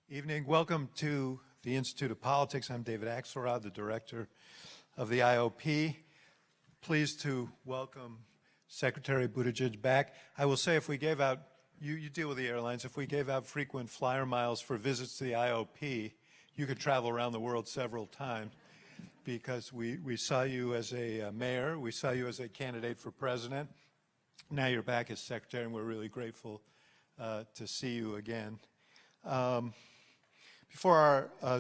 Evening. Welcome to the Institute of Politics. I'm David Axelrod, the director of the IOP. Pleased to welcome Secretary Buttigieg back. I will say, if we gave out, you deal with the airlines, if we gave out frequent flyer miles for visits to the IOP, you could travel around the world several times, because we saw you as a mayor, we saw you as a candidate for president. Now you're back as secretary, and we're really grateful to see you again. Before one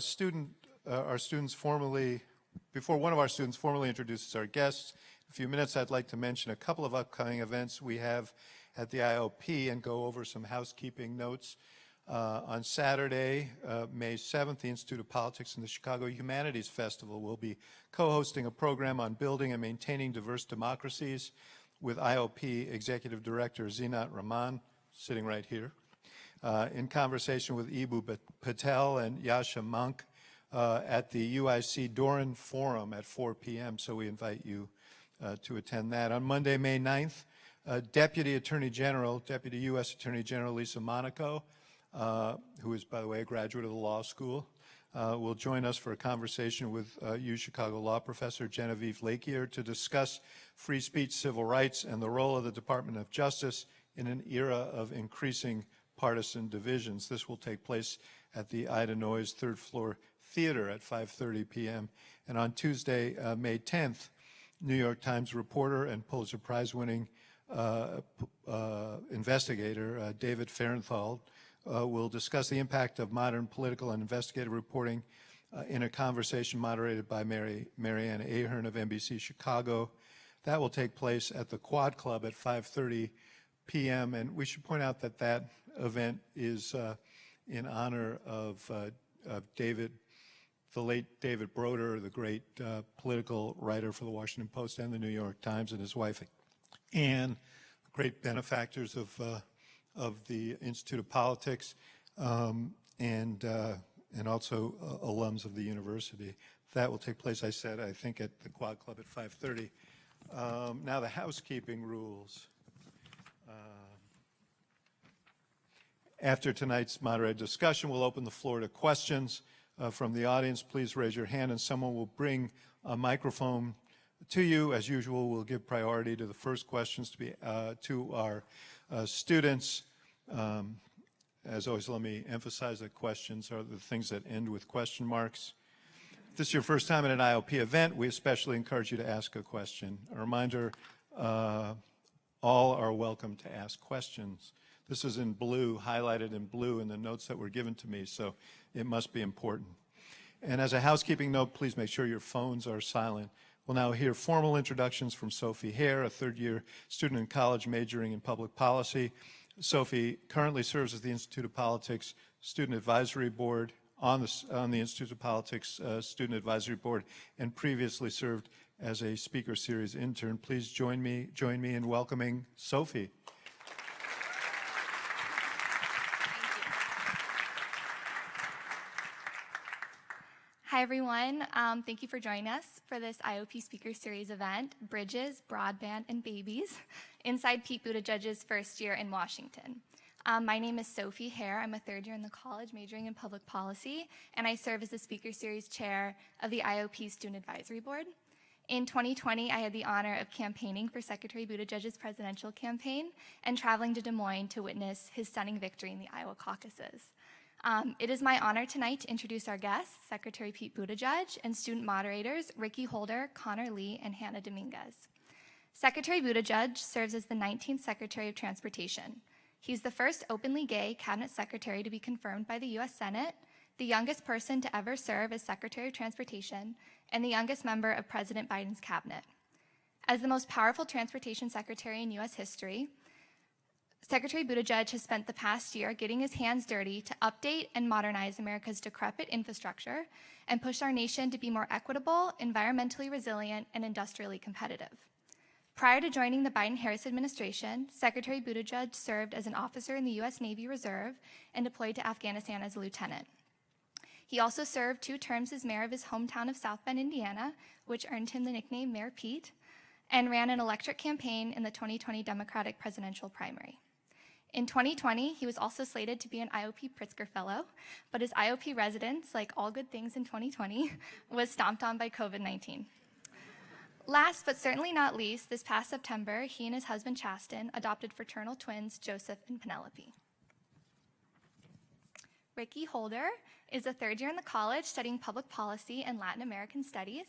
of our students formally introduces our guests, in a few minutes I'd like to mention a couple of upcoming events we have at the IOP and go over some housekeeping notes. On Saturday, May 7th, the Institute of Politics and the Chicago Humanities Festival will be co-hosting a program on building and maintaining diverse democracies with IOP Executive Director Zinat Rahman, sitting right here, in conversation with Ibu Patel and Yasha Monk at the UIC Doran Forum at 4 p.m., so we invite you to attend that. On Monday, May 9th, Deputy U.S. Attorney General Lisa Monaco, who is, by the way, a graduate of the law school, will join us for a conversation with Chicago law professor Genevieve Lakier to discuss free speech, civil rights, and the role of the Department of Justice in an era of increasing partisan divisions. This will take place at the Ida Noyes third floor theater at 5:30 p.m. And on Tuesday, May 10th, New York Times reporter and Pulitzer Prize winning investigator David Fahrenthold will discuss the impact of modern political and investigative reporting in a conversation moderated by Marianne Ahern of NBC Chicago. That will take place at the Quad Club at 5:30 p.m. And we should point out that that event is in honor of the late David Broder, the great political writer for the Washington Post and the New York Times, and his wife Anne, great benefactors of the Institute of Politics, and also alums of the university. That will take place, I think, at the Quad Club at 5:30. Now the housekeeping rules. After tonight's moderated discussion, we'll open the floor to questions from the audience. Please raise your hand and someone will bring a microphone to you. As usual, we'll give priority to the first questions to our students. As always, let me emphasize that questions are the things that end with question marks. If this is your first time at an IOP event, we especially encourage you to ask a question. A reminder, all are welcome to ask questions. This is in blue, highlighted in blue in the notes that were given to me, so it must be important. And as a housekeeping note, please make sure your phones are silent. We'll now hear formal introductions from Sophie Hare, a third-year student in college majoring in public policy. Sophie currently serves as the Institute of Politics Student Advisory Board, on the Institute of Politics Student Advisory Board, and previously served as a Speaker Series intern. Please join me in welcoming Sophie. Hi, everyone. Thank you for joining us for this IOP Speaker Series event, Bridges, Broadband, and Babies, inside Pete Buttigieg's first year in Washington. My name is Sophie Hare. I'm a third year in the college majoring in public policy, and I serve as the Speaker Series chair of the IOP Student Advisory Board. In 2020, I had the honor of campaigning for Secretary Buttigieg's presidential campaign and traveling to Des Moines to witness his stunning victory in the Iowa caucuses. It is my honor tonight to introduce our guests, Secretary Pete Buttigieg, and student moderators Ricky Holder, Connor Lee, and Hannah Dominguez. Secretary Buttigieg serves as the 19th Secretary of Transportation. He's the first openly gay cabinet secretary to be confirmed by the U.S. Senate, the youngest person to ever serve as Secretary of Transportation, and the youngest member of President Biden's cabinet. As the most powerful transportation secretary in U.S. history, Secretary Buttigieg has spent the past year getting his hands dirty to update and modernize America's decrepit infrastructure and push our nation to be more equitable, environmentally resilient, and industrially competitive. Prior to joining the Biden-Harris administration, Secretary Buttigieg served as an officer in the U.S. Navy Reserve and deployed to Afghanistan as a lieutenant. He also served 2 terms as mayor of his hometown of South Bend, Indiana, which earned him the nickname Mayor Pete, and ran an electric campaign in the 2020 Democratic presidential primary. In 2020, he was also slated to be an IOP Pritzker Fellow, but his IOP residence, like all good things in 2020, was stomped on by COVID-19. Last but certainly not least, this past September, he and his husband Chasten adopted fraternal twins, Joseph and Penelope. Ricky Holder is a third year in the college studying public policy and Latin American studies.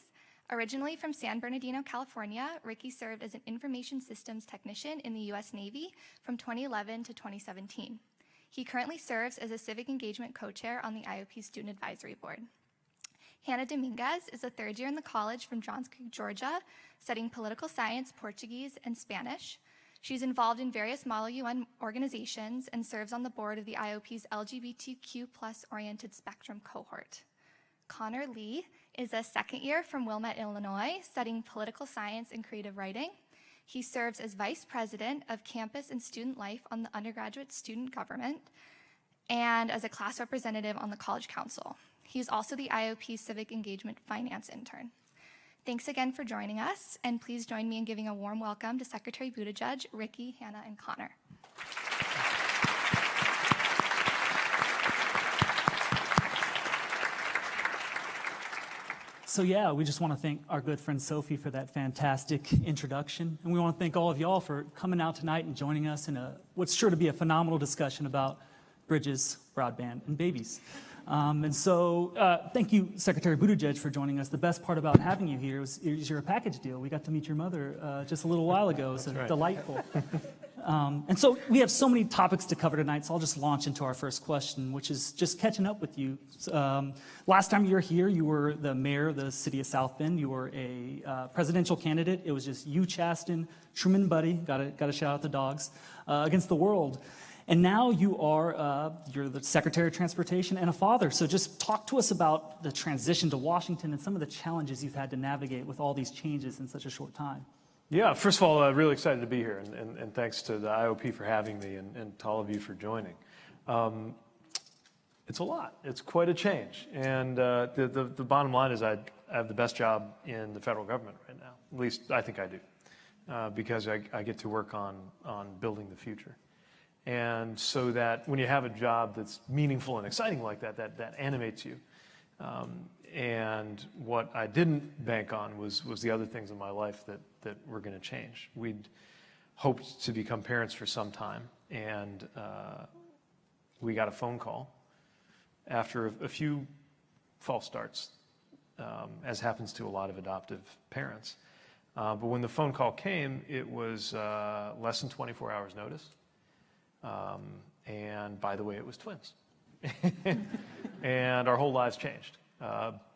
Originally from San Bernardino, California, Ricky served as an information systems technician in the U.S. Navy from 2011 to 2017. He currently serves as a civic engagement co-chair on the IOP Student Advisory Board. Hannah Dominguez is a third year in the college from Johns Creek, Georgia, studying political science, Portuguese, and Spanish. She's involved in various Model UN organizations and serves on the board of the IOP's LGBTQ+ oriented spectrum cohort. Connor Lee is a second year from Wilmette, Illinois, studying political science and creative writing. He serves as vice president of campus and student life on the undergraduate student government and as a class representative on the college council. He's also the IOP Civic Engagement Finance Intern. Thanks again for joining us, and please join me in giving a warm welcome to Secretary Buttigieg, Ricky, Hannah, and Connor. So yeah, we just want to thank our good friend Sophie for that fantastic introduction. And we want to thank all of y'all for coming out tonight and joining us in what's sure to be a phenomenal discussion about bridges, broadband, and babies. Thank you, Secretary Buttigieg, for joining us. The best part about having you here is you're a package deal. We got to meet your mother just a little while ago. It was delightful. And so we have so many topics to cover tonight, so I'll just launch into our first question, which is just catching up with you. Last time you were here, you were the mayor of the city of South Bend. You were a presidential candidate. It was just you, Chasten, Truman Buddy, got to shout out the dogs, against the world. And now you're the Secretary of Transportation and a father. So just talk to us about the transition to Washington and some of the challenges you've had to navigate with all these changes in such a short time. Yeah, first of all, really excited to be here, and thanks to the IOP for having me and to all of you for joining. It's a lot. It's quite a change. And the bottom line is I have the best job in the federal government right now. At least I think I do, because I get to work on building the future. And so that when you have a job that's meaningful and exciting like that, that animates you. And what I didn't bank on was the other things in my life that were going to change. We'd hoped to become parents for some time, and we got a phone call after a few false starts, as happens to a lot of adoptive parents. But when the phone call came, it was less than 24 hours notice. And by the way, it was twins. And our whole lives changed.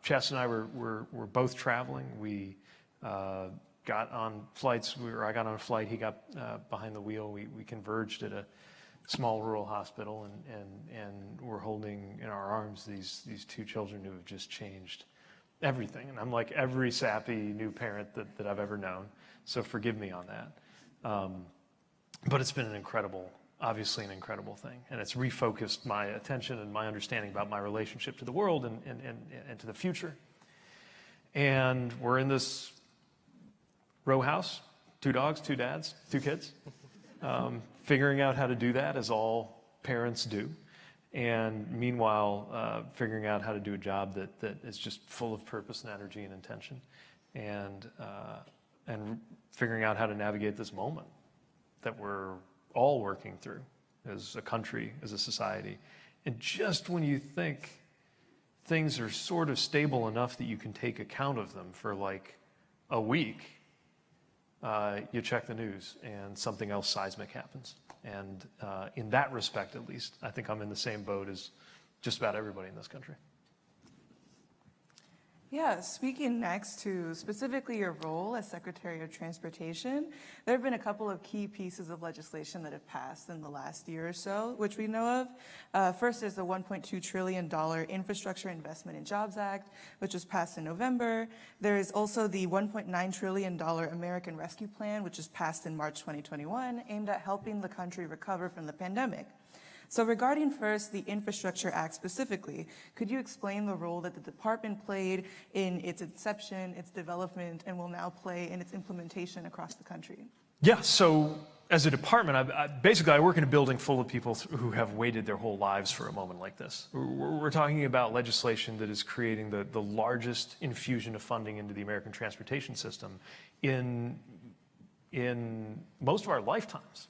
Chasten and I were both traveling. We got on flights. I got on a flight. He got behind the wheel. We converged at a small rural hospital, and we're holding in our arms these two children who have just changed everything. And I'm like every sappy new parent that I've ever known. So forgive me on that. But it's been obviously an incredible thing. And it's refocused my attention and my understanding about my relationship to the world and to the future. And we're in this row house, 2 dogs, 2 dads, 2 kids, figuring out how to do that as all parents do. And meanwhile, figuring out how to do a job that is just full of purpose and energy and intention. And figuring out how to navigate this moment that we're all working through as a country, as a society. And just when you think things are sort of stable enough that you can take account of them for like a week, you check the news and something else seismic happens. And in that respect, at least, I think I'm in the same boat as just about everybody in this country. Yeah, speaking next to specifically your role as Secretary of Transportation, there have been a couple of key pieces of legislation that have passed in the last year or so, which we know of. First is the $1.2 trillion Infrastructure Investment and Jobs Act, which was passed in November. There is also the $1.9 trillion American Rescue Plan, which was passed in March 2021, aimed at helping the country recover from the pandemic. So regarding first the Infrastructure Act specifically, could you explain the role that the department played in its inception, its development, and will now play in its implementation across the country? Yeah, so as a department, basically I work in a building full of people who have waited their whole lives for a moment like this. We're talking about legislation that is creating the largest infusion of funding into the American transportation system in most of our lifetimes.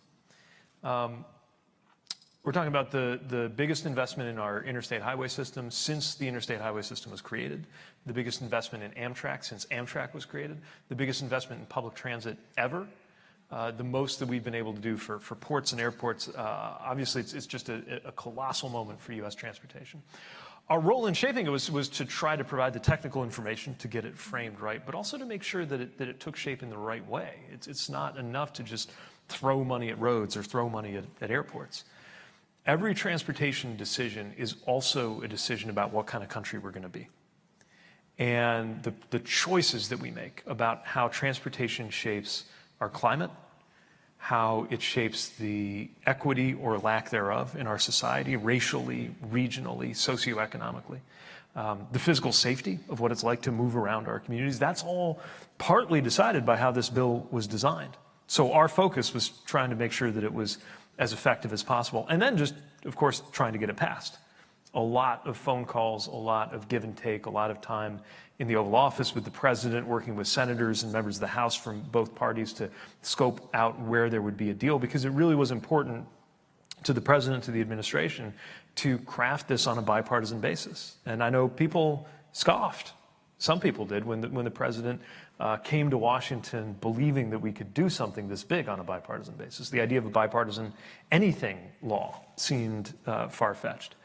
We're talking about the biggest investment in our interstate highway system since the interstate highway system was created, the biggest investment in Amtrak since Amtrak was created, the biggest investment in public transit ever, the most that we've been able to do for ports and airports. Obviously, it's just a colossal moment for U.S. transportation. Our role in shaping it was to try to provide the technical information to get it framed right, but also to make sure that it took shape in the right way. It's not enough to just throw money at roads or throw money at airports. Every transportation decision is also a decision about what kind of country we're going to be. And the choices that we make about how transportation shapes our climate, how it shapes the equity or lack thereof in our society, racially, regionally, socioeconomically, the physical safety of what it's like to move around our communities, that's all partly decided by how this bill was designed. So our focus was trying to make sure that it was as effective as possible. And then just, of course, trying to get it passed. A lot of phone calls, a lot of give and take, a lot of time in the Oval Office with the president, working with senators and members of the House from both parties to scope out where there would be a deal, because it really was important to the president, to the administration, to craft this on a bipartisan basis. And I know people scoffed. Some people did when the president came to Washington believing that we could do something this big on a bipartisan basis. The idea of a bipartisan anything law seemed far-fetched.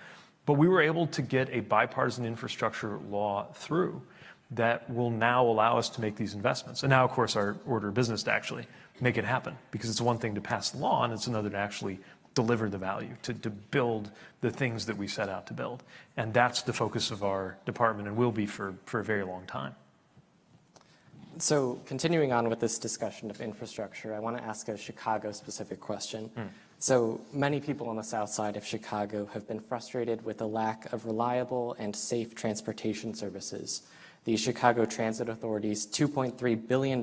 But we were able to get a bipartisan infrastructure law through that will now allow us to make these investments. And now, of course, our order of business to actually make it happen, because it's one thing to pass the law and it's another to actually deliver the value, to build the things that we set out to build. And that's the focus of our department and will be for a very long time. So continuing on with this discussion of infrastructure, I want to ask a Chicago-specific question. So many people on the south side of Chicago have been frustrated with the lack of reliable and safe transportation services. The Chicago Transit Authority's $2.3 billion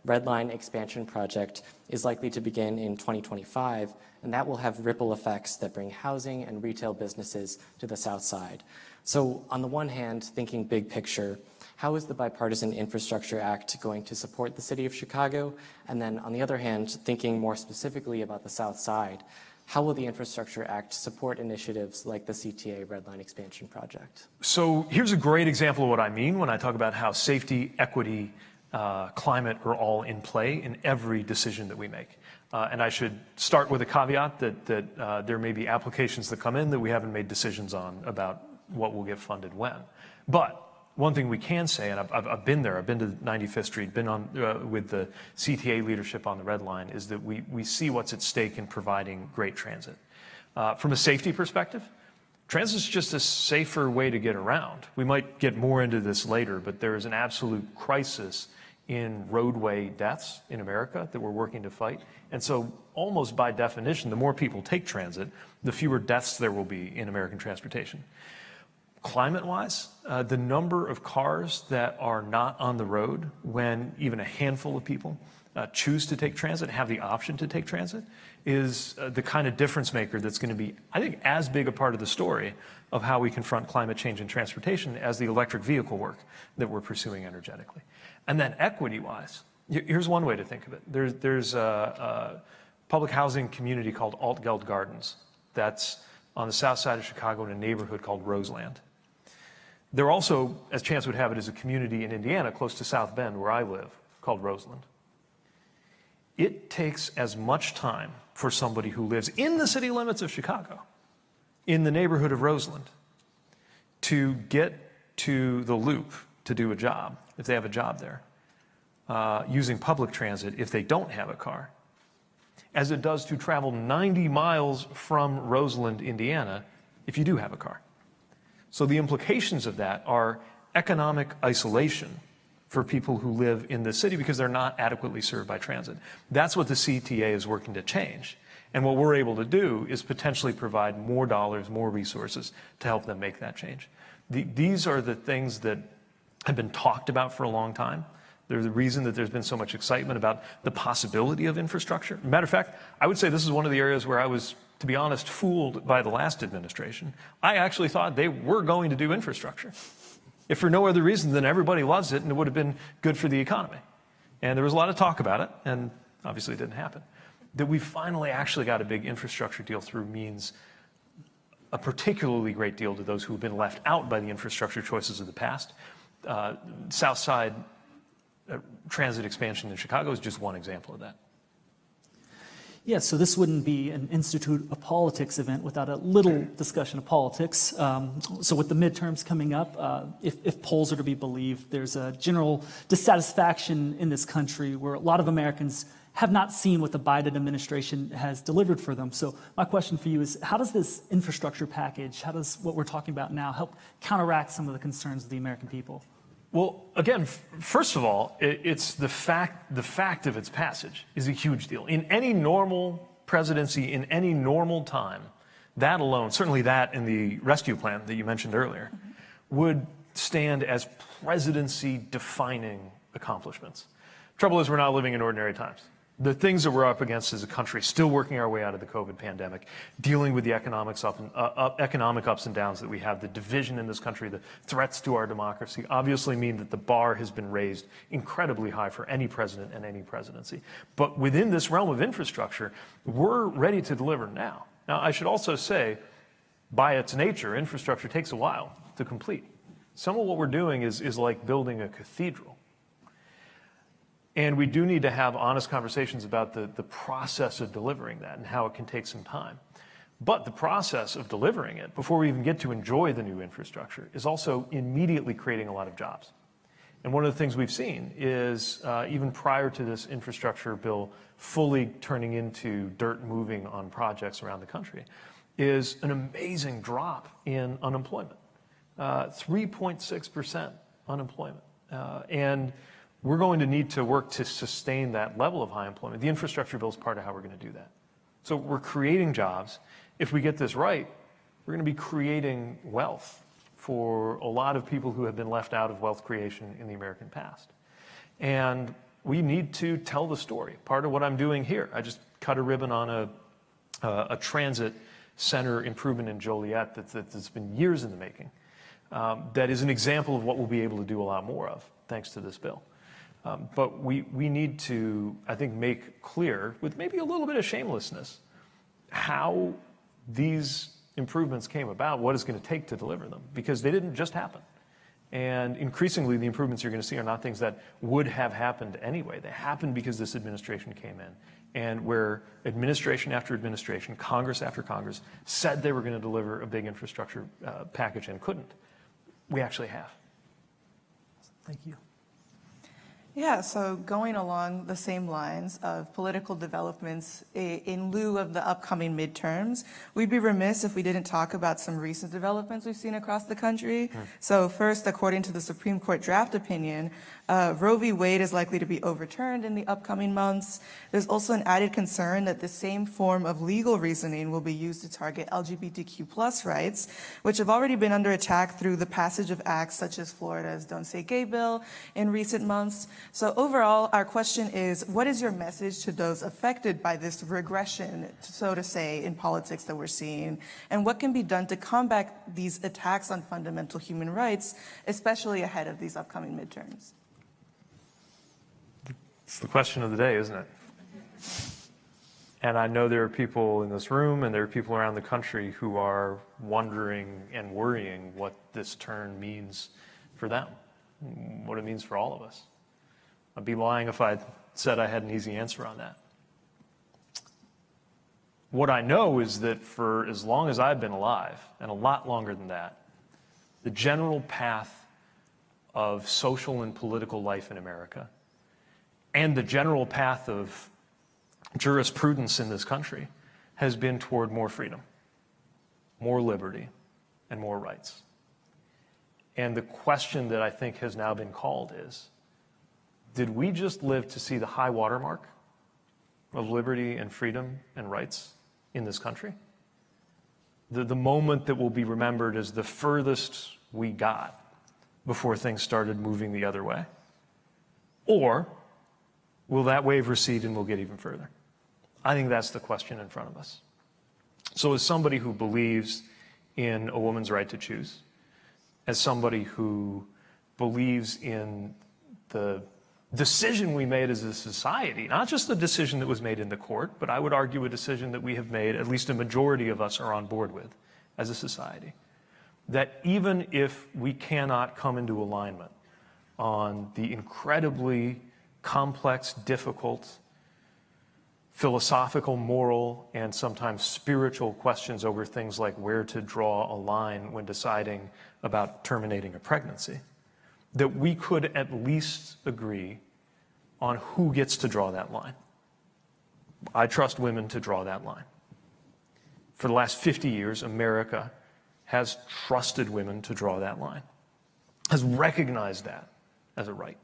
Red Line expansion project is likely to begin in 2025, and that will have ripple effects that bring housing and retail businesses to the south side. So on the one hand, thinking big picture, how is the Bipartisan Infrastructure Act going to support the city of Chicago? And then on the other hand, thinking more specifically about the south side, how will the Infrastructure Act support initiatives like the CTA Red Line expansion project? So here's a great example of what I mean when I talk about how safety, equity, climate are all in play in every decision that we make. And I should start with a caveat that there may be applications that come in that we haven't made decisions on about what will get funded when. But one thing we can say, and I've been there, I've been to 95th Street, been on with the CTA leadership on the Red Line, is that we see what's at stake in providing great transit. From a safety perspective, transit is just a safer way to get around. We might get more into this later, but there is an absolute crisis in roadway deaths in America that we're working to fight. And so almost by definition, the more people take transit, the fewer deaths there will be in American transportation. Climate-wise, the number of cars that are not on the road when even a handful of people choose to take transit, have the option to take transit, is the kind of difference maker that's going to be, I think, as big a part of the story of how we confront climate change in transportation as the electric vehicle work that we're pursuing energetically. And then equity-wise, here's one way to think of it. There's a public housing community called Altgeld Gardens that's on the south side of Chicago in a neighborhood called Roseland. There also, as chance would have it, is a community in Indiana close to South Bend where I live called Roseland. It takes as much time for somebody who lives in the city limits of Chicago, in the neighborhood of Roseland, to get to the Loop to do a job, if they have a job there, using public transit if they don't have a car, as it does to travel 90 miles from Roseland, Indiana, if you do have a car. So the implications of that are economic isolation for people who live in the city because they're not adequately served by transit. That's what the CTA is working to change. And what we're able to do is potentially provide more dollars, more resources to help them make that change. These are the things that have been talked about for a long time. They're the reason that there's been so much excitement about the possibility of infrastructure. Matter of fact, I would say this is one of the areas where I was, to be honest, fooled by the last administration. I actually thought they were going to do infrastructure, if for no other reason than everybody loves it and it would have been good for the economy. And there was a lot of talk about it, and obviously it didn't happen. That we finally actually got a big infrastructure deal through means a particularly great deal to those who have been left out by the infrastructure choices of the past. South Side transit expansion in Chicago is just one example of that. Yeah, so this wouldn't be an Institute of Politics event without a little discussion of politics. So with the midterms coming up, if polls are to be believed, there's a general dissatisfaction in this country where a lot of Americans have not seen what the Biden administration has delivered for them. So my question for you is, how does this infrastructure package, how does what we're talking about now help counteract some of the concerns of the American people? Well, again, first of all, it's the fact of its passage is a huge deal. In any normal presidency, in any normal time, that alone, certainly that and the rescue plan that you mentioned earlier, would stand as presidency-defining accomplishments. Trouble is, we're not living in ordinary times. The things that we're up against as a country, still working our way out of the COVID pandemic, dealing with the economic ups and downs that we have, the division in this country, the threats to our democracy, obviously mean that the bar has been raised incredibly high for any president and any presidency. But within this realm of infrastructure, we're ready to deliver now. Now, I should also say, by its nature, infrastructure takes a while to complete. Some of what we're doing is like building a cathedral. And we do need to have honest conversations about the process of delivering that and how it can take some time. But the process of delivering it, before we even get to enjoy the new infrastructure, is also immediately creating a lot of jobs. And one of the things we've seen is, even prior to this infrastructure bill fully turning into dirt moving on projects around the country, is an amazing drop in unemployment. 3.6% unemployment. And we're going to need to work to sustain that level of high employment. The infrastructure bill is part of how we're going to do that. So we're creating jobs. If we get this right, we're going to be creating wealth for a lot of people who have been left out of wealth creation in the American past. And we need to tell the story. Part of what I'm doing here, I just cut a ribbon on a transit center improvement in Joliet that's been years in the making. That is an example of what we'll be able to do a lot more of, thanks to this bill. But we need to, I think, make clear, with maybe a little bit of shamelessness, how these improvements came about, what it's going to take to deliver them, because they didn't just happen. And increasingly, the improvements you're going to see are not things that would have happened anyway. They happened because this administration came in, and where administration after administration, Congress after Congress, said they were going to deliver a big infrastructure package and couldn't. We actually have. Thank you. Yeah, so going along the same lines of political developments in lieu of the upcoming midterms, we'd be remiss if we didn't talk about some recent developments we've seen across the country. So first, according to the Supreme Court draft opinion, Roe v. Wade is likely to be overturned in the upcoming months. There's also an added concern that the same form of legal reasoning will be used to target LGBTQ+ rights, which have already been under attack through the passage of acts such as Florida's Don't Say Gay bill in recent months. So overall, our question is, what is your message to those affected by this regression, so to say, in politics that we're seeing? And what can be done to combat these attacks on fundamental human rights, especially ahead of these upcoming midterms? It's the question of the day, isn't it? And I know there are people in this room and there are people around the country who are wondering and worrying what this turn means for them, what it means for all of us. I'd be lying if I said I had an easy answer on that. What I know is that for as long as I've been alive, and a lot longer than that, the general path of social and political life in America, and the general path of jurisprudence in this country, has been toward more freedom, more liberty, and more rights. And the question that I think has now been called is, did we just live to see the high watermark of liberty and freedom and rights in this country? The moment that will be remembered as the furthest we got before things started moving the other way? Or will that wave recede and we'll get even further? I think that's the question in front of us. So as somebody who believes in a woman's right to choose, as somebody who believes in the decision we made as a society, not just the decision that was made in the court, but I would argue a decision that we have made, at least a majority of us are on board with as a society, that even if we cannot come into alignment on the incredibly complex, difficult, philosophical, moral, and sometimes spiritual questions over things like where to draw a line when deciding about terminating a pregnancy, that we could at least agree on who gets to draw that line. I trust women to draw that line. For the last 50 years, America has trusted women to draw that line, has recognized that as a right.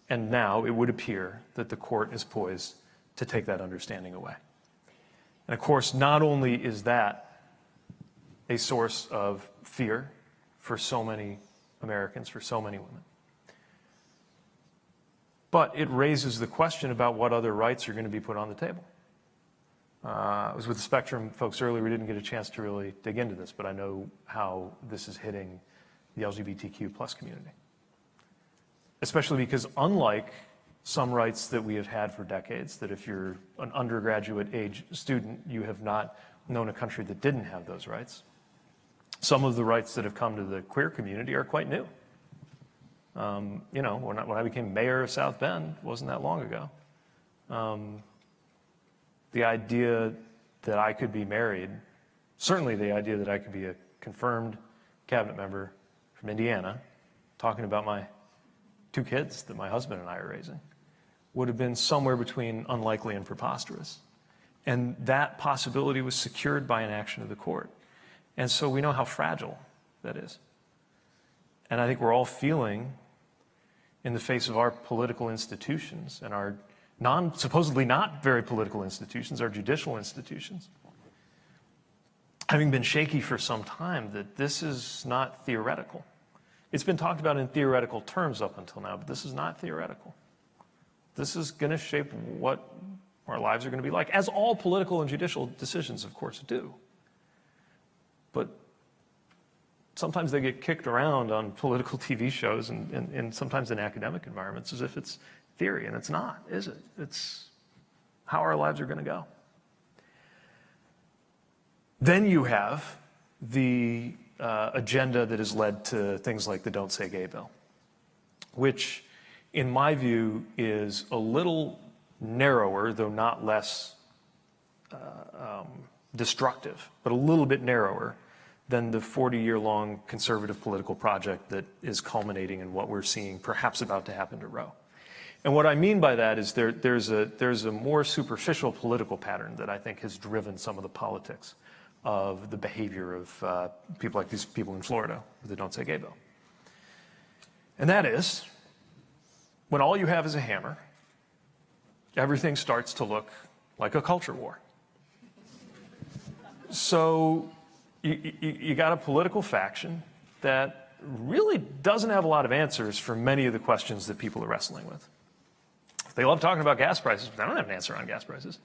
And now it would appear that the court is poised to take that understanding away. And of course, not only is that a source of fear for so many Americans, for so many women, but it raises the question about what other rights are going to be put on the table. I was with the Spectrum folks earlier. We didn't get a chance to really dig into this, but I know how this is hitting the LGBTQ plus community. Especially because unlike some rights that we have had for decades, that if you're an undergraduate age student, you have not known a country that didn't have those rights. Some of the rights that have come to the queer community are quite new. You know, when I became mayor of South Bend, wasn't that long ago. The idea that I could be married, certainly the idea that I could be a confirmed cabinet member from Indiana, talking about my 2 kids that my husband and I are raising, would have been somewhere between unlikely and preposterous. And that possibility was secured by an action of the court. And so we know how fragile that is. And I think we're all feeling, in the face of our political institutions and our supposedly not very political institutions, our judicial institutions, having been shaky for some time, that this is not theoretical. It's been talked about in theoretical terms up until now, but this is not theoretical. This is going to shape what our lives are going to be like, as all political and judicial decisions, of course, do. But sometimes they get kicked around on political TV shows and sometimes in academic environments as if it's theory, and it's not, is it? It's how our lives are going to go. Then you have the agenda that has led to things like the Don't Say Gay bill, which, in my view, is a little narrower, though not less destructive, but a little bit narrower than the 40-year-long conservative political project that is culminating in what we're seeing perhaps about to happen to Roe. And what I mean by that is there's a more superficial political pattern that I think has driven some of the politics of the behavior of people like these people in Florida with the Don't Say Gay bill. And that is, when all you have is a hammer, everything starts to look like a culture war. So you got a political faction that really doesn't have a lot of answers for many of the questions that people are wrestling with. They love talking about gas prices, but they don't have an answer on gas prices.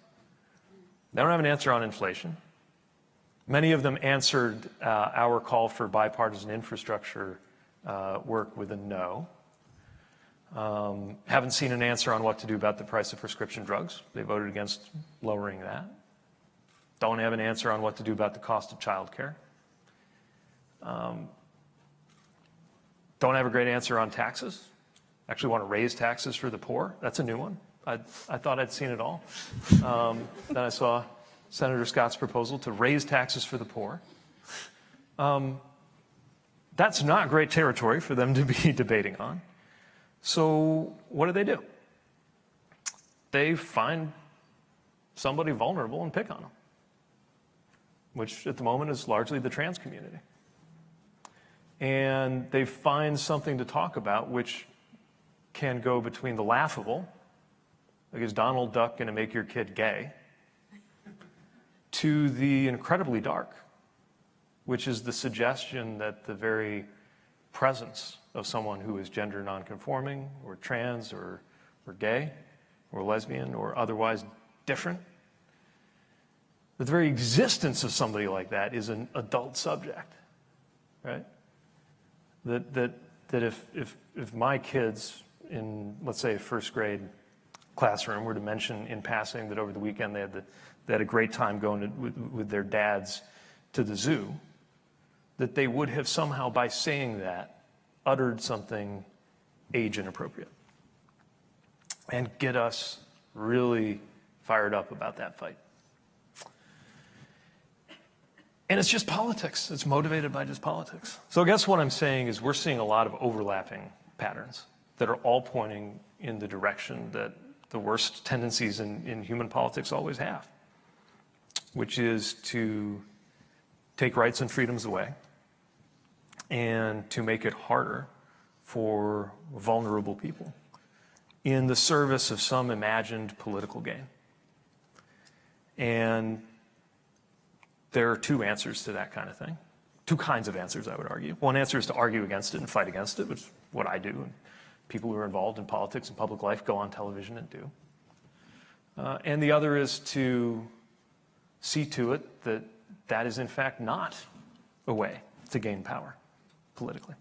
They don't have an answer on inflation. Many of them answered our call for bipartisan infrastructure work with a no. Haven't seen an answer on what to do about the price of prescription drugs. They voted against lowering that. Don't have an answer on what to do about the cost of childcare. Don't have a great answer on taxes. Actually want to raise taxes for the poor. That's a new one. I thought I'd seen it all. Then I saw Senator Scott's proposal to raise taxes for the poor. That's not great territory for them to be debating on. So what do? They find somebody vulnerable and pick on them, which at the moment is largely the trans community. And they find something to talk about which can go between the laughable, like is Donald Duck going to make your kid gay, to the incredibly dark, which is the suggestion that the very presence of someone who is gender nonconforming or trans or gay or lesbian or otherwise different, that the very existence of somebody like that is an adult subject, right? That if my kids in, let's say, a first grade classroom were to mention in passing that over the weekend they had a great time going with their dads to the zoo, that they would have somehow, by saying that, uttered something age inappropriate and get us really fired up about that fight. And it's just politics. It's motivated by just politics. So I guess what I'm saying is we're seeing a lot of overlapping patterns that are all pointing in the direction that the worst tendencies in human politics always have, which is to take rights and freedoms away and to make it harder for vulnerable people in the service of some imagined political gain. And there are two answers to that kind of thing. Two kinds of answers, I would argue. One answer is to argue against it and fight against it, which is what I do, and people who are involved in politics and public life go on television and do. And the other is to see to it that that is in fact not a way to gain power politically.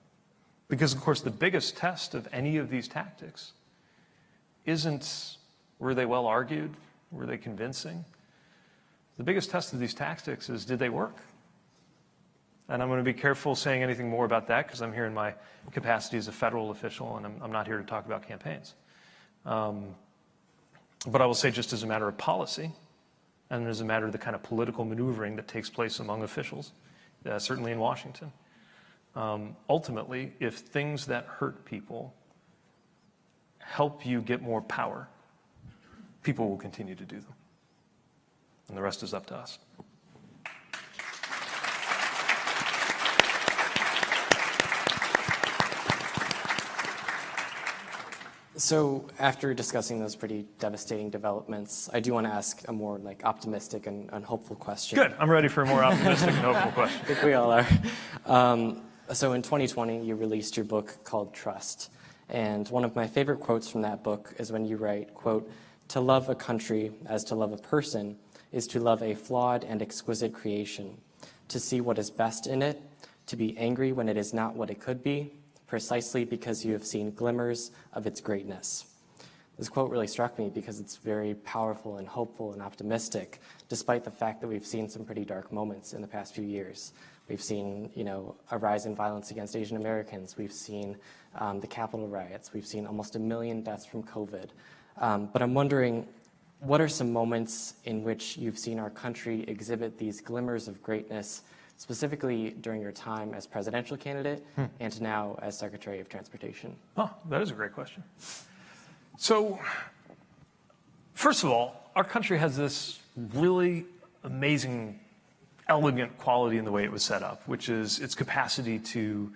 Because, of course, the biggest test of any of these tactics isn't were they well argued, were they convincing? The biggest test of these tactics is, did they work? And I'm going to be careful saying anything more about that because I'm here in my capacity as a federal official, and I'm not here to talk about campaigns. But I will say, just as a matter of policy, and as a matter of the kind of political maneuvering that takes place among officials, certainly in Washington, ultimately, if things that hurt people help you get more power, people will continue to do them. And the rest is up to us. So after discussing those pretty devastating developments, I do want to ask a more optimistic and hopeful question. Good. I'm ready for a more optimistic and hopeful question. I think we all are. So in 2020, you released your book called Trust. And one of my favorite quotes from that book is when you write, quote, "To love a country as to love a person is to love a flawed and exquisite creation, to see what is best in it, to be angry when it is not what it could be, precisely because you have seen glimmers of its greatness." This quote really struck me because it's very powerful and hopeful and optimistic, despite the fact that we've seen some pretty dark moments in the past few years. We've seen, a rise in violence against Asian Americans. We've seen the Capitol riots. We've seen almost 1 million deaths from COVID. But I'm wondering, what are some moments in which you've seen our country exhibit these glimmers of greatness, specifically during your time as presidential candidate and now as Secretary of Transportation? Oh, that is a great question. So, first of all, our country has this really amazing, elegant quality in the way it was set up, which is its capacity to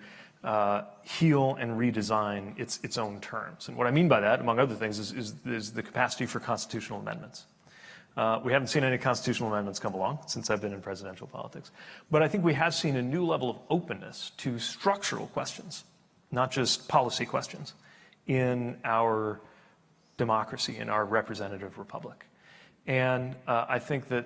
heal and redesign its own terms. And what I mean by that, among other things, is the capacity for constitutional amendments. We haven't seen any constitutional amendments come along since I've been in presidential politics. But I think we have seen a new level of openness to structural questions, not just policy questions, in our democracy, in our representative republic. And I think that,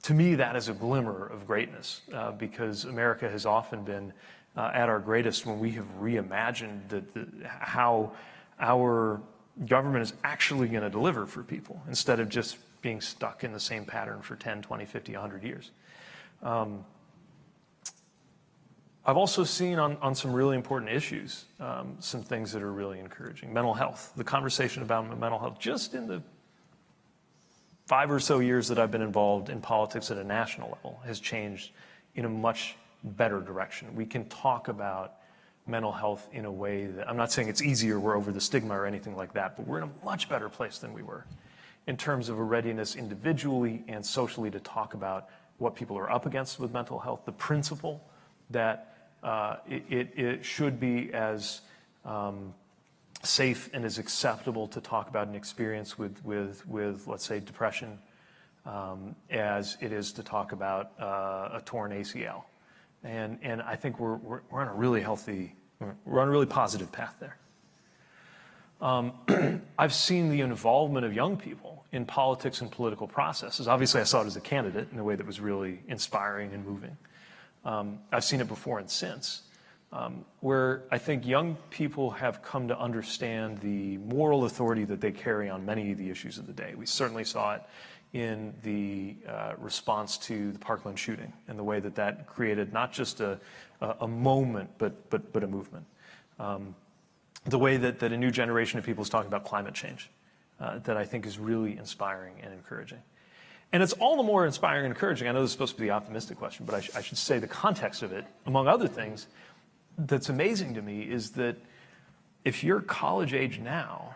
to me, that is a glimmer of greatness, because America has often been at our greatest when we have reimagined how our government is actually going to deliver for people, instead of just being stuck in the same pattern for 10, 20, 50, 100 years. I've also seen on some really important issues some things that are really encouraging. Mental health, the conversation about mental health, just in the 5 or so years that I've been involved in politics at a national level, has changed in a much better direction. We can talk about mental health in a way that, I'm not saying it's easier, we're over the stigma or anything like that, but we're in a much better place than we were in terms of a readiness individually and socially to talk about what people are up against with mental health, the principle that it should be as safe and as acceptable to talk about an experience with let's say, depression as it is to talk about a torn ACL. And I think we're on a really healthy We're on a really positive path there. I've seen the involvement of young people in politics and political processes. Obviously, I saw it as a candidate in a way that was really inspiring and moving. I've seen it before and since, where I think young people have come to understand the moral authority that they carry on many of the issues of the day. We certainly saw it in the response to the Parkland shooting and the way that that created not just a moment, but a movement. The way that a new generation of people is talking about climate change, that I think is really inspiring and encouraging. And it's all the more inspiring and encouraging. I know this is supposed to be the optimistic question, but I should say the context of it, among other things, that's amazing to me is that if you're college age now,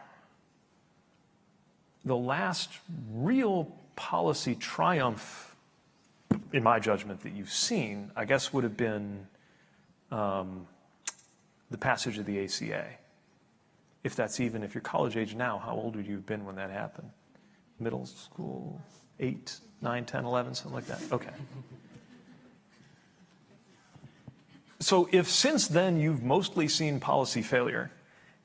the last real policy triumph, in my judgment, that you've seen, I guess would have been the passage of the ACA. If you're college age now, how old would you have been when that happened? Middle school, 8, 9, 10, 11, something like that? Okay. So if since then you've mostly seen policy failure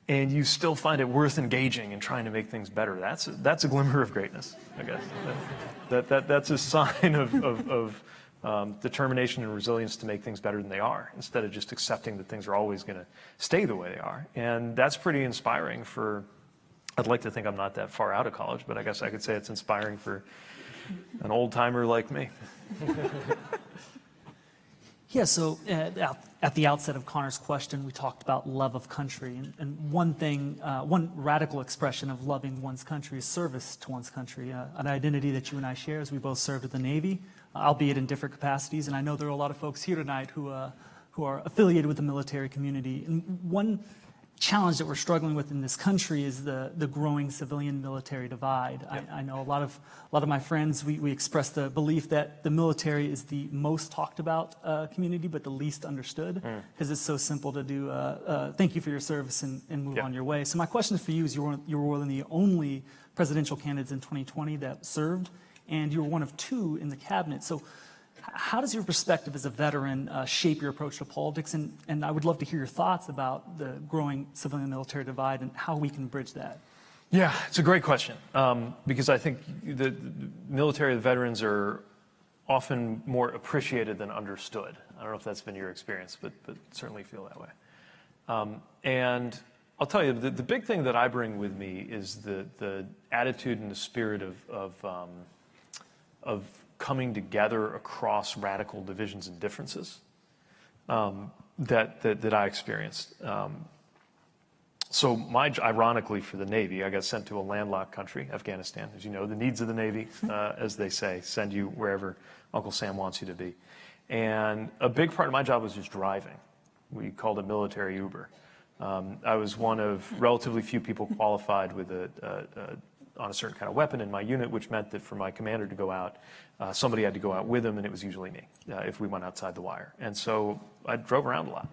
and you still find it worth engaging and trying to make things better, that's a glimmer of greatness, I guess. That's a sign of determination and resilience to make things better than they are, instead of just accepting that things are always going to stay the way they are. And that's pretty inspiring I'd like to think I'm not that far out of college, but I guess I could say it's inspiring for an old timer like me. Yeah, so at the outset of Connor's question, we talked about love of country. And one radical expression of loving one's country is service to one's country, an identity that you and I share as we both served at the Navy, albeit in different capacities. And I know there are a lot of folks here tonight who are affiliated with the military community. And one challenge that we're struggling with in this country is the growing civilian-military divide. Yep. I know a lot of my friends, we express the belief that the military is the most talked about community, but the least understood, because it's so simple to do thank you for your service and move on your way. So my question for you is, you were one of the only presidential candidates in 2020 that served, and you were one of 2 in the cabinet. So how does your perspective as a veteran shape your approach to politics? And I would love to hear your thoughts about the growing civilian-military divide and how we can bridge that. Yeah, it's a great question, because I think the military, the veterans are often more appreciated than understood. I don't know if that's been your experience, but certainly feel that way. And I'll tell you, the big thing that I bring with me is the attitude and the spirit of coming together across radical divisions and differences that I experienced. So ironically for the Navy, I got sent to a landlocked country, Afghanistan. As you know, the needs of the Navy, as they say, send you wherever Uncle Sam wants you to be. And a big part of my job was just driving. We called it military Uber. I was one of relatively few people qualified with on a certain kind of weapon in my unit, which meant that for my commander to go out, somebody had to go out with him, and it was usually me if we went outside the wire. And so I drove around a lot.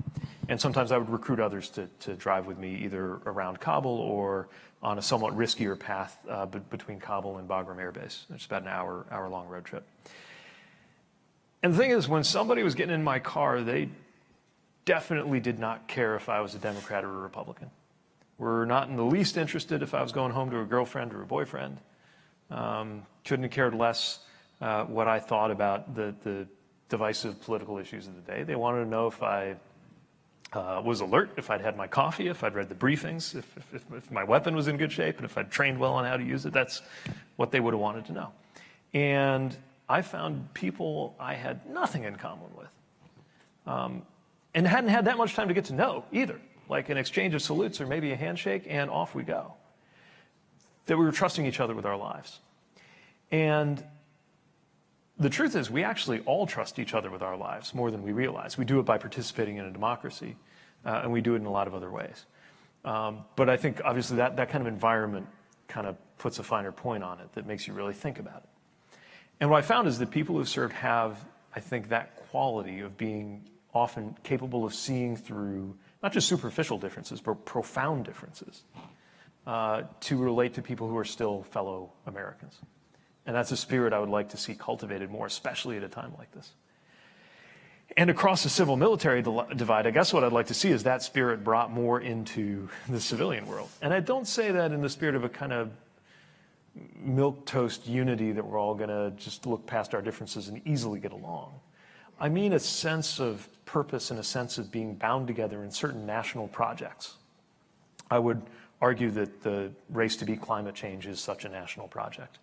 And sometimes I would recruit others to drive with me, either around Kabul or on a somewhat riskier path between Kabul and Bagram Air Base. It's about an hour-long road trip. And the thing is, when somebody was getting in my car, they definitely did not care if I was a Democrat or a Republican. Were not in the least interested if I was going home to a girlfriend or a boyfriend. Couldn't have cared less what I thought about the divisive political issues of the day. They wanted to know if I was alert, if I'd had my coffee, if I'd read the briefings, if my weapon was in good shape, and if I'd trained well on how to use it. That's what they would have wanted to know. And I found people I had nothing in common with, and hadn't had that much time to get to know either. Like an exchange of salutes or maybe a handshake, and off we go. That we were trusting each other with our lives. And the truth is, we actually all trust each other with our lives more than we realize. We do it by participating in a democracy, and we do it in a lot of other ways. But I think, obviously, that kind of environment kind of puts a finer point on it that makes you really think about it. And what I found is that people who served have, I think, that quality of being often capable of seeing through not just superficial differences, but profound differences to relate to people who are still fellow Americans. And that's a spirit I would like to see cultivated more, especially at a time like this. And across the civil-military divide, I guess what I'd like to see is that spirit brought more into the civilian world. And I don't say that in the spirit of a kind of milquetoast unity that we're all going to just look past our differences and easily get along. I mean a sense of purpose and a sense of being bound together in certain national projects. I would argue that the race to beat climate change is such a national project.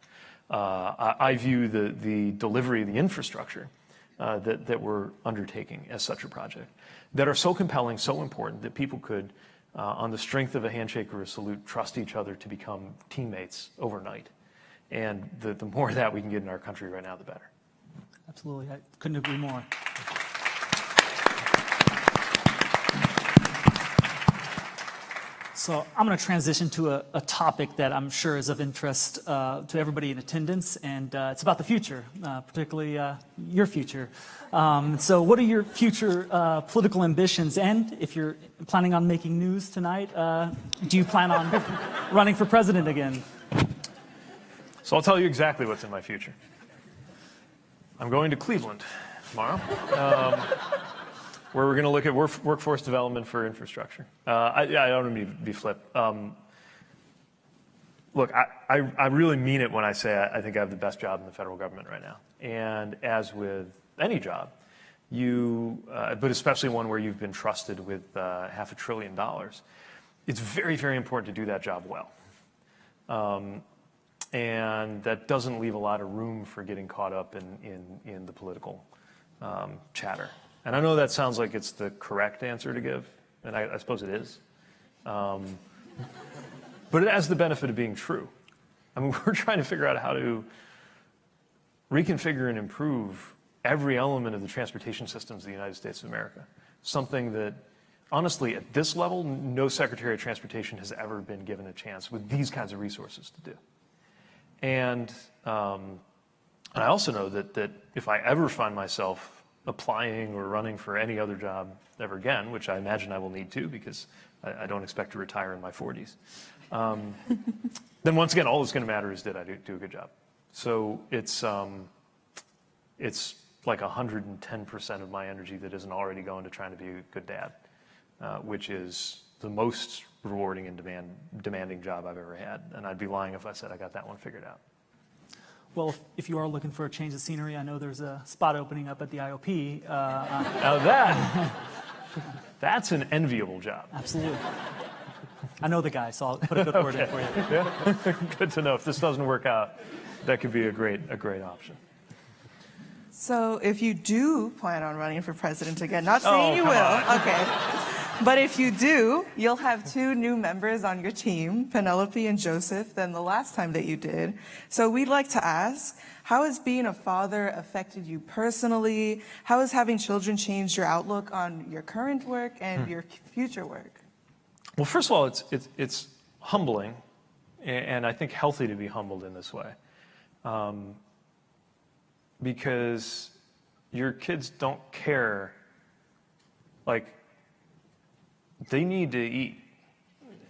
I view the delivery of the infrastructure that we're undertaking as such a project, that are so compelling, so important, that people could, on the strength of a handshake or a salute, trust each other to become teammates overnight. And the more of that we can get in our country right now, the better. Absolutely. I couldn't agree more. So I'm going to transition to a topic that I'm sure is of interest to everybody in attendance, and it's about the future, particularly your future. So what are your future political ambitions? And if you're planning on making news tonight, do you plan on running for president again? So I'll tell you exactly what's in my future. I'm going to Cleveland tomorrow, where we're going to look at workforce development for infrastructure. I don't mean to be flip. Look, I really mean it when I say I think I have the best job in the federal government right now. And as with any job, but especially one where you've been trusted with $500 billion, it's very, very important to do that job well. And that doesn't leave a lot of room for getting caught up in the political chatter. And I know that sounds like it's the correct answer to give, and I suppose it is. But it has the benefit of being true. I mean, we're trying to figure out how to reconfigure and improve every element of the transportation systems of the United States of America. Something that, honestly, at this level, no Secretary of Transportation has ever been given a chance with these kinds of resources to do. And I also know that if I ever find myself applying or running for any other job ever again, which I imagine I will need to because I don't expect to retire in my 40s, then once again, all that's going to matter is did I do a good job. So it's like 110% of my energy that isn't already going to trying to be a good dad, which is the most rewarding and demanding job I've ever had. And I'd be lying if I said I got that one figured out. Well, if you are looking for a change of scenery, I know there's a spot opening up at the IOP. Now that's an enviable job. Absolutely. I know the guy, so I'll put a good word in for you. Yeah. Good to know. If this doesn't work out, that could be a great option. So if you do plan on running for president again, not saying you will, okay. But if you do, you'll have 2 new members on your team, Penelope and Joseph, than the last time that you did. So we'd like to ask, how has being a father affected you personally? How has having children changed your outlook on your current work and your future work? Well, first of all, it's humbling, and I think healthy to be humbled in this way. Because your kids don't care, like, they need to eat,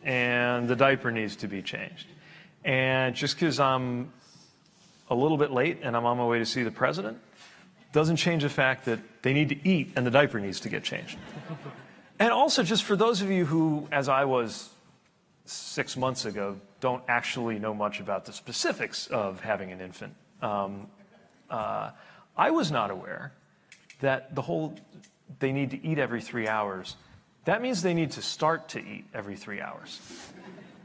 and the diaper needs to be changed. And just because I'm a little bit late and I'm on my way to see the president doesn't change the fact that they need to eat and the diaper needs to get changed. And also, just for those of you who, as I was 6 months ago, don't actually know much about the specifics of having an infant, I was not aware that they need to eat every 3 hours. That means they need to start to eat every 3 hours.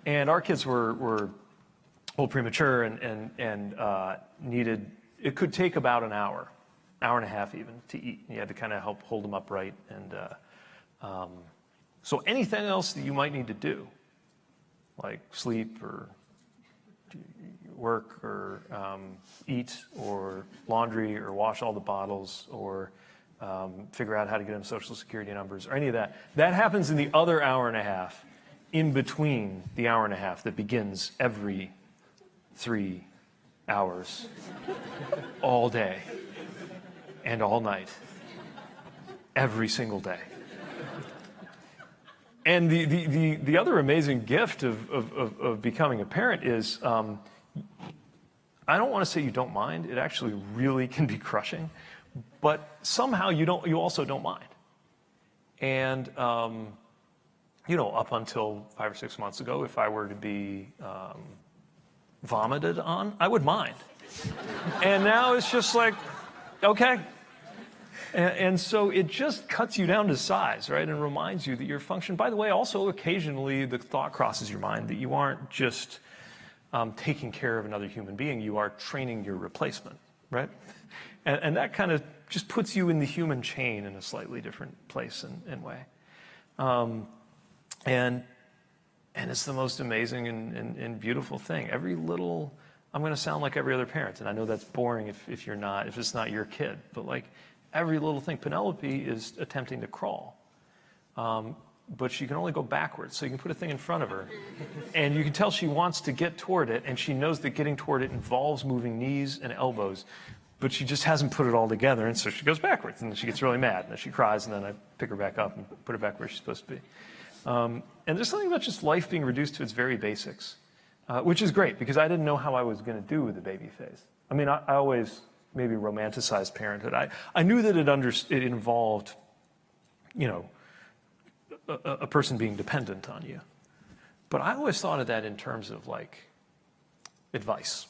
And our kids were a little premature and needed, it could take about an hour and a half even, to eat. You had to kind of help hold them upright. And so anything else that you might need to do, like sleep or work or eat or laundry or wash all the bottles or figure out how to get them Social Security numbers or any of that, that happens in the other hour and a half in between the hour and a half that begins every 3 hours all day and all night, every single day. And the other amazing gift of becoming a parent is, I don't want to say you don't mind. It actually really can be crushing. but somehow you also don't mind. And, up until 5 or 6 months ago, if I were to be vomited on, I would mind. And now it's just like, okay. And so it just cuts you down to size, right? And reminds you that your function, by the way, also occasionally the thought crosses your mind that you aren't just taking care of another human being, you are training your replacement, right? And that kind of just puts you in the human chain in a slightly different place and way. And it's the most amazing and beautiful thing. Every little, I'm going to sound like every other parent, and I know that's boring if it's not your kid, but like every little thing. Penelope is attempting to crawl, but she can only go backwards. So you can put a thing in front of her, and you can tell she wants to get toward it, and she knows that getting toward it involves moving knees and elbows, but she just hasn't put it all together, and so she goes backwards, and then she gets really mad, and then she cries, and then I pick her back up and put her back where she's supposed to be. And there's something about just life being reduced to its very basics, which is great, because I didn't know how I was going to do with the baby phase. I mean, I always maybe romanticized parenthood. I knew that it involved, a person being dependent on you. But I always thought of that in terms of, like, advice.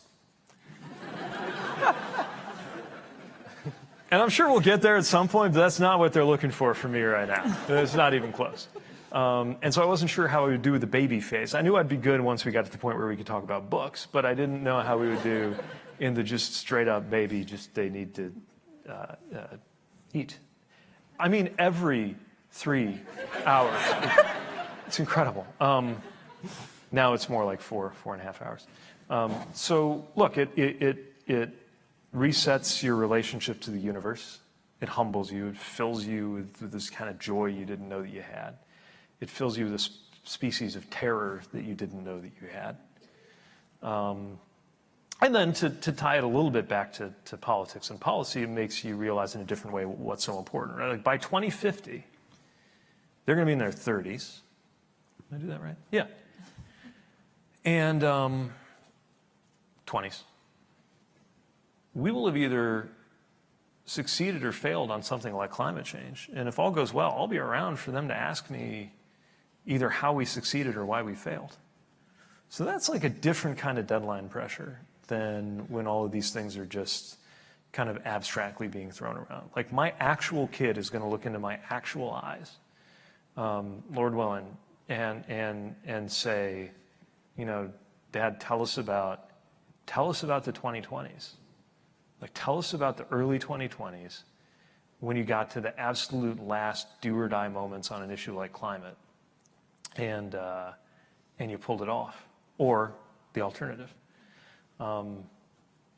And I'm sure we'll get there at some point, but that's not what they're looking for from me right now. It's not even close. And so I wasn't sure how we would do with the baby phase. I knew I'd be good once we got to the point where we could talk about books, but I didn't know how we would do in the just straight up baby, just they need to eat. I mean, every 3 hours. It's incredible. Now it's more like 4.5 hours. So look, it resets your relationship to the universe. It humbles you. It fills you with this kind of joy you didn't know that you had. It fills you with a species of terror that you didn't know that you had. And then to tie it a little bit back to politics and policy, it makes you realize in a different way what's so important. Right? Like by 2050, they're going to be in their 30s. Did I do that right? Yeah. And 20s. We will have either succeeded or failed on something like climate change. And if all goes well, I'll be around for them to ask me either how we succeeded or why we failed. So that's like a different kind of deadline pressure than when all of these things are just kind of abstractly being thrown around. Like my actual kid is going to look into my actual eyes, Lord willing, and say, Dad, tell us about the 2020s. Like, tell us about the early 2020s when you got to the absolute last do or die moments on an issue like climate, and you pulled it off, or the alternative, and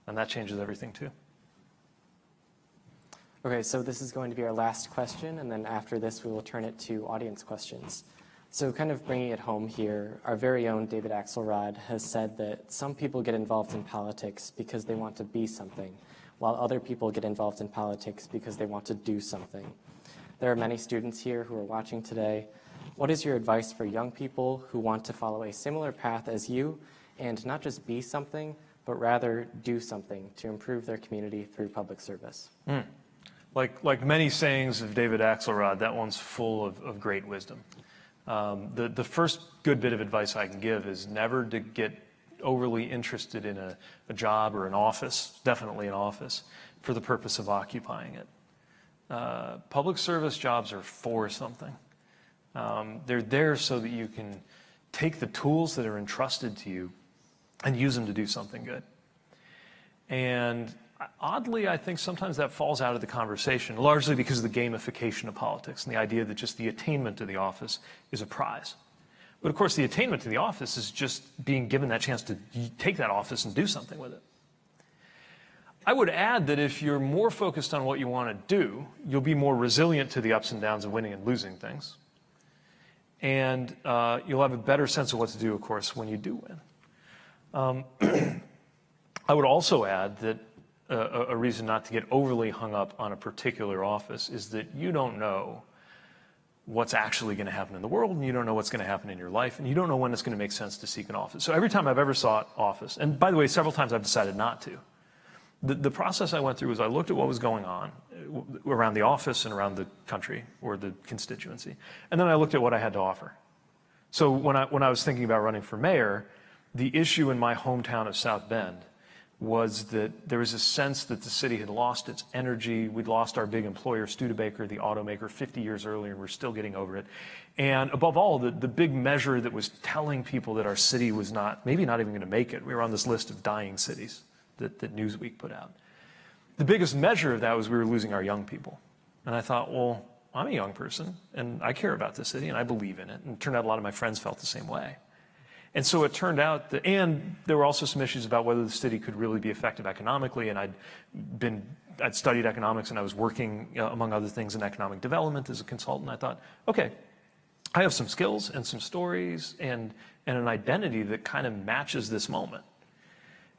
that changes everything too. Okay, so this is going to be our last question, and then after this we will turn it to audience questions. So kind of bringing it home here, our very own David Axelrod has said that some people get involved in politics because they want to be something, while other people get involved in politics because they want to do something. There are many students here who are watching today. What is your advice for young people who want to follow a similar path as you and not just be something, but rather do something to improve their community through public service? Like many sayings of David Axelrod, that one's full of great wisdom. The first good bit of advice I can give is never to get overly interested in a job or an office, definitely an office, for the purpose of occupying it. Public service jobs are for something. They're there so that you can take the tools that are entrusted to you and use them to do something good. And oddly, I think sometimes that falls out of the conversation, largely because of the gamification of politics and the idea that just the attainment to the office is a prize. But of course, the attainment to the office is just being given that chance to take that office and do something with it. I would add that if you're more focused on what you want to do, you'll be more resilient to the ups and downs of winning and losing things. And you'll have a better sense of what to do, of course, when you do win. I would also add that a reason not to get overly hung up on a particular office is that you don't know what's actually going to happen in the world, and you don't know what's going to happen in your life, and you don't know when it's going to make sense to seek an office. So every time I've ever sought office, and by the way, several times I've decided not to, The process I went through was I looked at what was going on around the office and around the country or the constituency, and then I looked at what I had to offer. So when I was thinking about running for mayor, the issue in my hometown of South Bend was that there was a sense that the city had lost its energy. We'd lost our big employer, Studebaker, the automaker, 50 years earlier, and we're still getting over it. And above all, the big measure that was telling people that our city was maybe not even going to make it. We were on this list of dying cities that Newsweek put out. The biggest measure of that was we were losing our young people. And I thought, well, I'm a young person, and I care about this city, and I believe in it. And it turned out a lot of my friends felt the same way. And so it turned out that, and there were also some issues about whether the city could really be effective economically, and I'd studied economics, and I was working, among other things, in economic development as a consultant. I thought, okay, I have some skills and some stories and an identity that kind of matches this moment.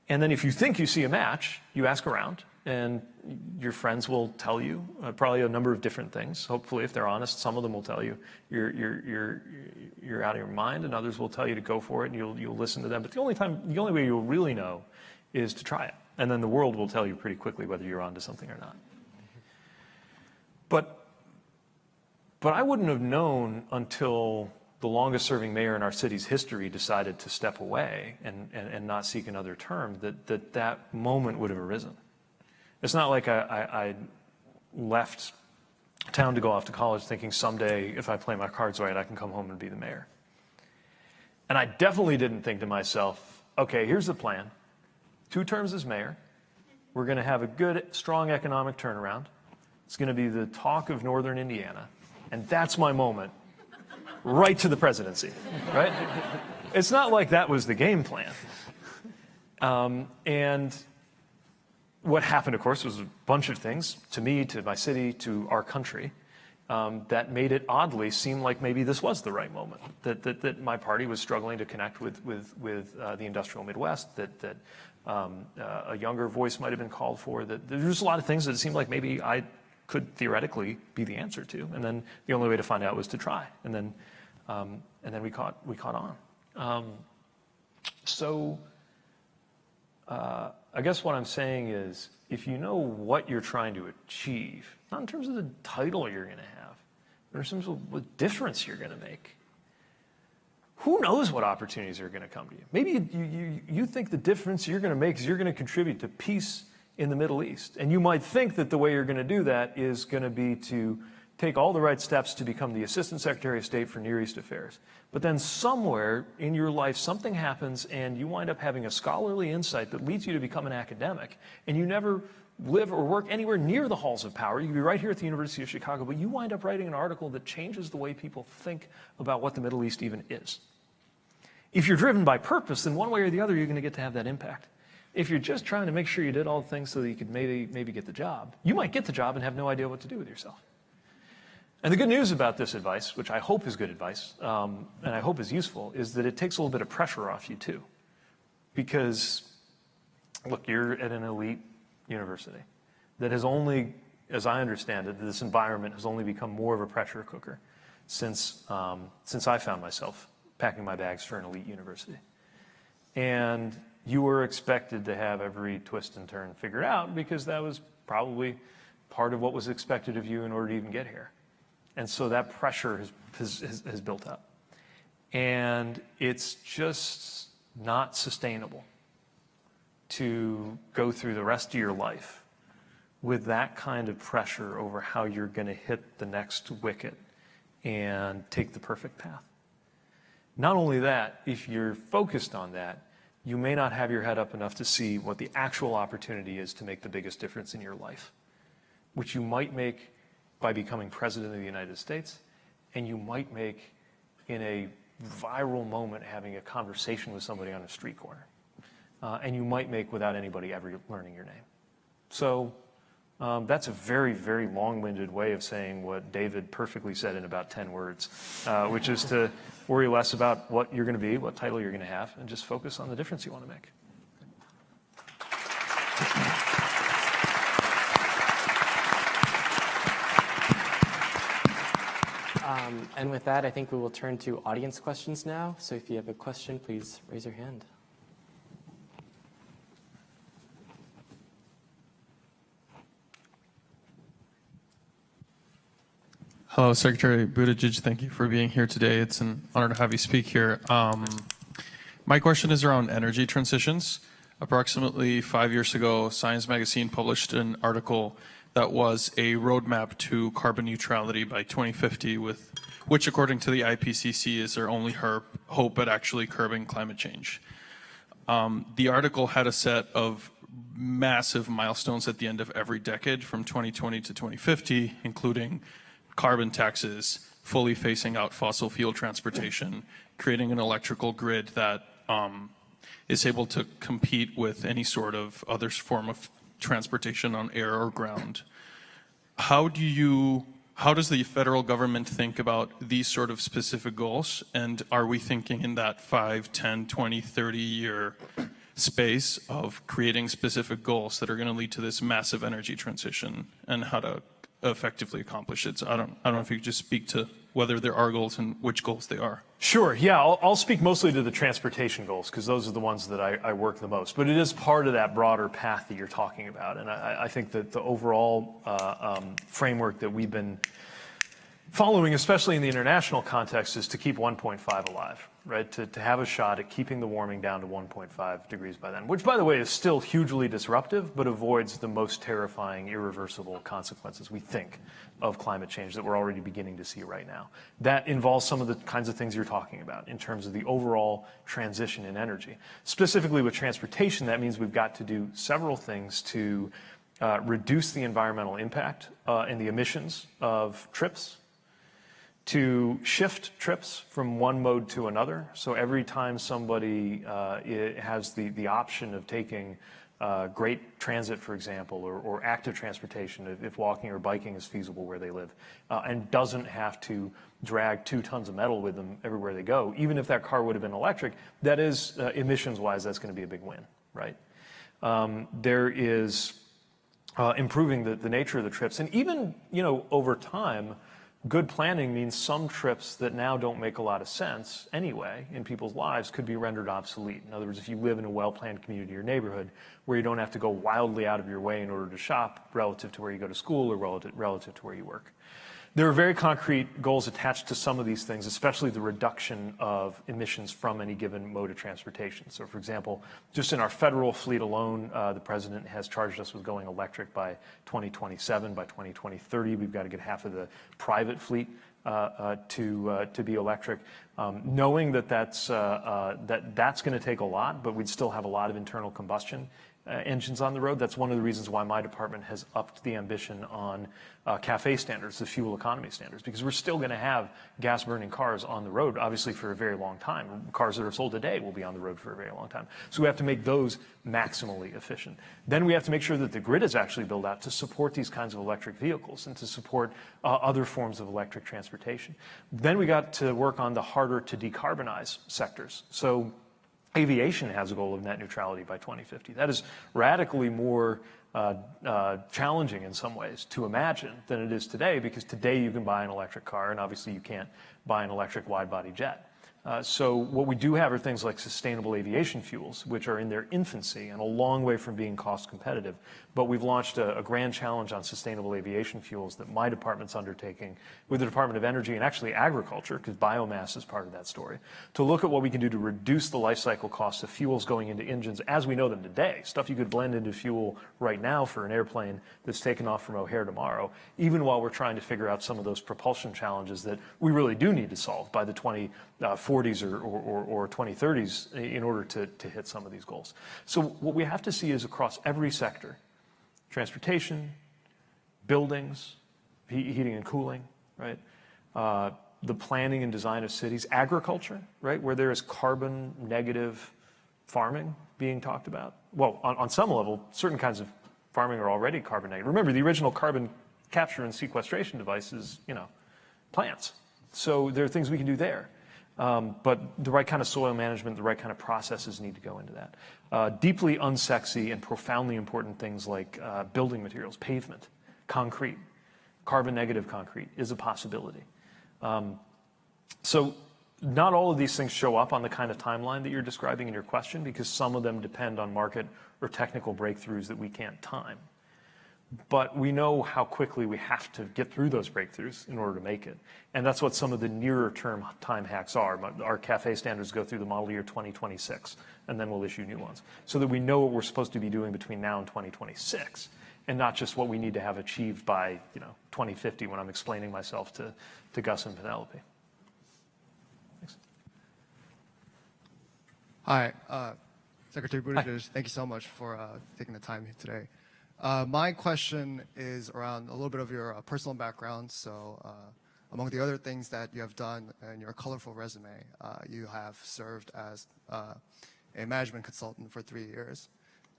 And then if you think you see a match, you ask around, and your friends will tell you probably a number of different things. Hopefully, if they're honest, some of them will tell you you're out of your mind, and others will tell you to go for it, and you'll listen to them. But the only way you'll really know is to try it, and then the world will tell you pretty quickly whether you're onto something or not. But I wouldn't have known until the longest-serving mayor in our city's history decided to step away and not seek another term that moment would have arisen. It's not like I left town to go off to college thinking someday if I play my cards right, I can come home and be the mayor. And I definitely didn't think to myself, okay, here's the plan. 2 terms as mayor. We're going to have a good, strong economic turnaround. It's going to be the talk of Northern Indiana. And that's my moment, right to the presidency, right? It's not like that was the game plan. And what happened, of course, was a bunch of things, to me, to my city, to our country, that made it oddly seem like maybe this was the right moment, that my party was struggling to connect with the industrial Midwest, that a younger voice might have been called for, that there's just a lot of things that it seemed like maybe I could theoretically be the answer to. And then the only way to find out was to try. And then we caught on. I guess what I'm saying is, if you know what you're trying to achieve, not in terms of the title you're going to have, but in terms of what difference you're going to make, who knows what opportunities are going to come to you? Maybe you think the difference you're going to make is you're going to contribute to peace in the Middle East. And you might think that the way you're going to do that is going to be to take all the right steps to become the Assistant Secretary of State for Near East Affairs. But then somewhere in your life, something happens and you wind up having a scholarly insight that leads you to become an academic. And you never live or work anywhere near the halls of power. You could be right here at the University of Chicago, but you wind up writing an article that changes the way people think about what the Middle East even is. If you're driven by purpose, then one way or the other, you're going to get to have that impact. If you're just trying to make sure you did all the things so that you could maybe get the job, you might get the job and have no idea what to do with yourself. And the good news about this advice, which I hope is good advice, and I hope is useful, is that it takes a little bit of pressure off you too. Because, look, you're at an elite university that has only, as I understand it, this environment has only become more of a pressure cooker since I found myself packing my bags for an elite university. And you were expected to have every twist and turn figured out because that was probably part of what was expected of you in order to even get here. And so that pressure has built up. And it's just not sustainable to go through the rest of your life with that kind of pressure over how you're going to hit the next wicket and take the perfect path. Not only that, if you're focused on that, you may not have your head up enough to see what the actual opportunity is to make the biggest difference in your life, which you might make by becoming president of the United States, and you might make in a viral moment having a conversation with somebody on a street corner. And you might make without anybody ever learning your name. So that's a very, very long-winded way of saying what David perfectly said in about 10 words, which is to worry less about what you're going to be, what title you're going to have, and just focus on the difference you want to make. And with that, I think we will turn to audience questions now. So if you have a question, please raise your hand. Hello, Secretary Buttigieg. Thank you for being here today. It's an honor to have you speak here. My question is around energy transitions. Approximately 5 years ago, Science Magazine published an article that was a roadmap to carbon neutrality by 2050, which, according to the IPCC, is their only hope at actually curbing climate change. The article had a set of massive milestones at the end of every decade from 2020 to 2050, including carbon taxes, fully phasing out fossil fuel transportation, creating an electrical grid that is able to compete with any sort of other form of transportation on air or ground. How does the federal government think about these sort of specific goals? And are we thinking in that 5, 10, 20, 30-year space of creating specific goals that are going to lead to this massive energy transition and how to effectively accomplish it? So I don't know if you could just speak to whether there are goals and which goals they are. Sure, yeah, I'll speak mostly to the transportation goals because those are the ones that I work the most. But it is part of that broader path that you're talking about. And I think that the overall framework that we've been following, especially in the international context, is to keep 1.5 alive, right? To have a shot at keeping the warming down to 1.5 degrees by then, which, by the way, is still hugely disruptive, but avoids the most terrifying, irreversible consequences, we think, of climate change that we're already beginning to see right now. That involves some of the kinds of things you're talking about in terms of the overall transition in energy. Specifically with transportation, that means we've got to do several things to reduce the environmental impact and the emissions of trips, to shift trips from one mode to another. So every time somebody has the option of taking great transit, for example, or active transportation, if walking or biking is feasible where they live, and doesn't have to drag 2 tons of metal with them everywhere they go, even if that car would have been electric, that is, emissions-wise, that's going to be a big win, right? There is improving the nature of the trips. And even, over time, good planning means some trips that now don't make a lot of sense anyway in people's lives could be rendered obsolete. In other words, if you live in a well-planned community or neighborhood where you don't have to go wildly out of your way in order to shop relative to where you go to school or relative to where you work. There are very concrete goals attached to some of these things, especially the reduction of emissions from any given mode of transportation. So, for example, just in our federal fleet alone, the president has charged us with going electric by 2027. By 2030, we've got to get half of the private fleet to be electric. Knowing that that's going to take a lot, but we'd still have a lot of internal combustion engines on the road. That's one of the reasons why my department has upped the ambition on CAFE standards, the fuel economy standards, because we're still going to have gas-burning cars on the road, obviously, for a very long time. Cars that are sold today will be on the road for a very long time. So we have to make those maximally efficient. Then we have to make sure that the grid is actually built out to support these kinds of electric vehicles and to support other forms of electric transportation. Then we got to work on the harder to decarbonize sectors. So aviation has a goal of net neutrality by 2050. That is radically more challenging in some ways to imagine than it is today, because today you can buy an electric car and obviously you can't buy an electric wide-body jet. So what we do have are things like sustainable aviation fuels, which are in their infancy and a long way from being cost competitive. But we've launched a grand challenge on sustainable aviation fuels that my department's undertaking with the Department of Energy and actually agriculture, because biomass is part of that story, to look at what we can do to reduce the life cycle costs of fuels going into engines as we know them today. Stuff you could blend into fuel right now for an airplane that's taken off from O'Hare tomorrow, even while we're trying to figure out some of those propulsion challenges that we really do need to solve by the 2040s or 2030s in order to hit some of these goals. So what we have to see is across every sector, transportation, buildings, heating and cooling, right? The planning and design of cities, agriculture, right? Where there is carbon negative farming being talked about. Well, on some level, certain kinds of farming are already carbon negative. Remember, the original carbon capture and sequestration device is, plants. So there are things we can do there. But the right kind of soil management, the right kind of processes need to go into that. Deeply unsexy and profoundly important things like building materials, pavement, concrete, carbon negative concrete is a possibility. So not all of these things show up on the kind of timeline that you're describing in your question, because some of them depend on market or technical breakthroughs that we can't time. but we know how quickly we have to get through those breakthroughs in order to make it. And that's what some of the nearer term time hacks are. Our CAFE standards go through the model year 2026, and then we'll issue new ones, so that we know what we're supposed to be doing between now and 2026, and not just what we need to have achieved by 2050 when I'm explaining myself to Gus and Penelope. Thanks. Hi, Secretary Buttigieg. Thank you so much for taking the time here today. My question is around a little bit of your personal background. So among the other things that you have done in your colorful resume, you have served as a management consultant for 3 years.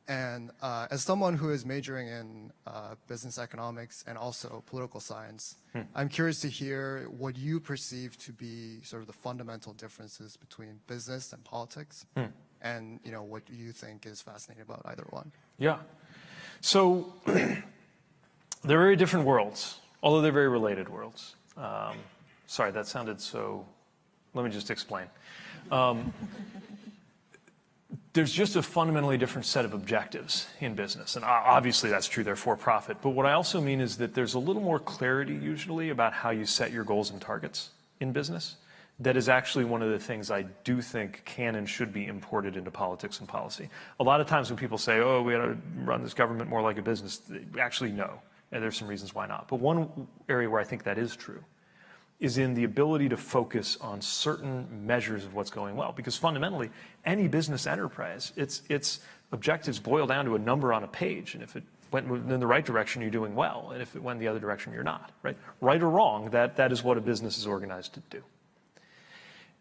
And as someone who is majoring in business economics and also political science, I'm curious to hear what you perceive to be sort of the fundamental differences between business and politics, and what you think is fascinating about either one. Yeah. So they're very different worlds, although they're very related worlds. Sorry, that sounded so. Let me just explain. There's just a fundamentally different set of objectives in business. And obviously that's true, they're for profit. But what I also mean is that there's a little more clarity usually about how you set your goals and targets in business. That is actually one of the things I do think can and should be imported into politics and policy. A lot of times when people say, oh, we ought to run this government more like a business, actually no. And there's some reasons why not. But one area where I think that is true is in the ability to focus on certain measures of what's going well. Because fundamentally, any business enterprise, its objectives boil down to a number on a page. And if it went in the right direction, you're doing well. And if it went the other direction, you're not. Right or wrong, that is what a business is organized to do.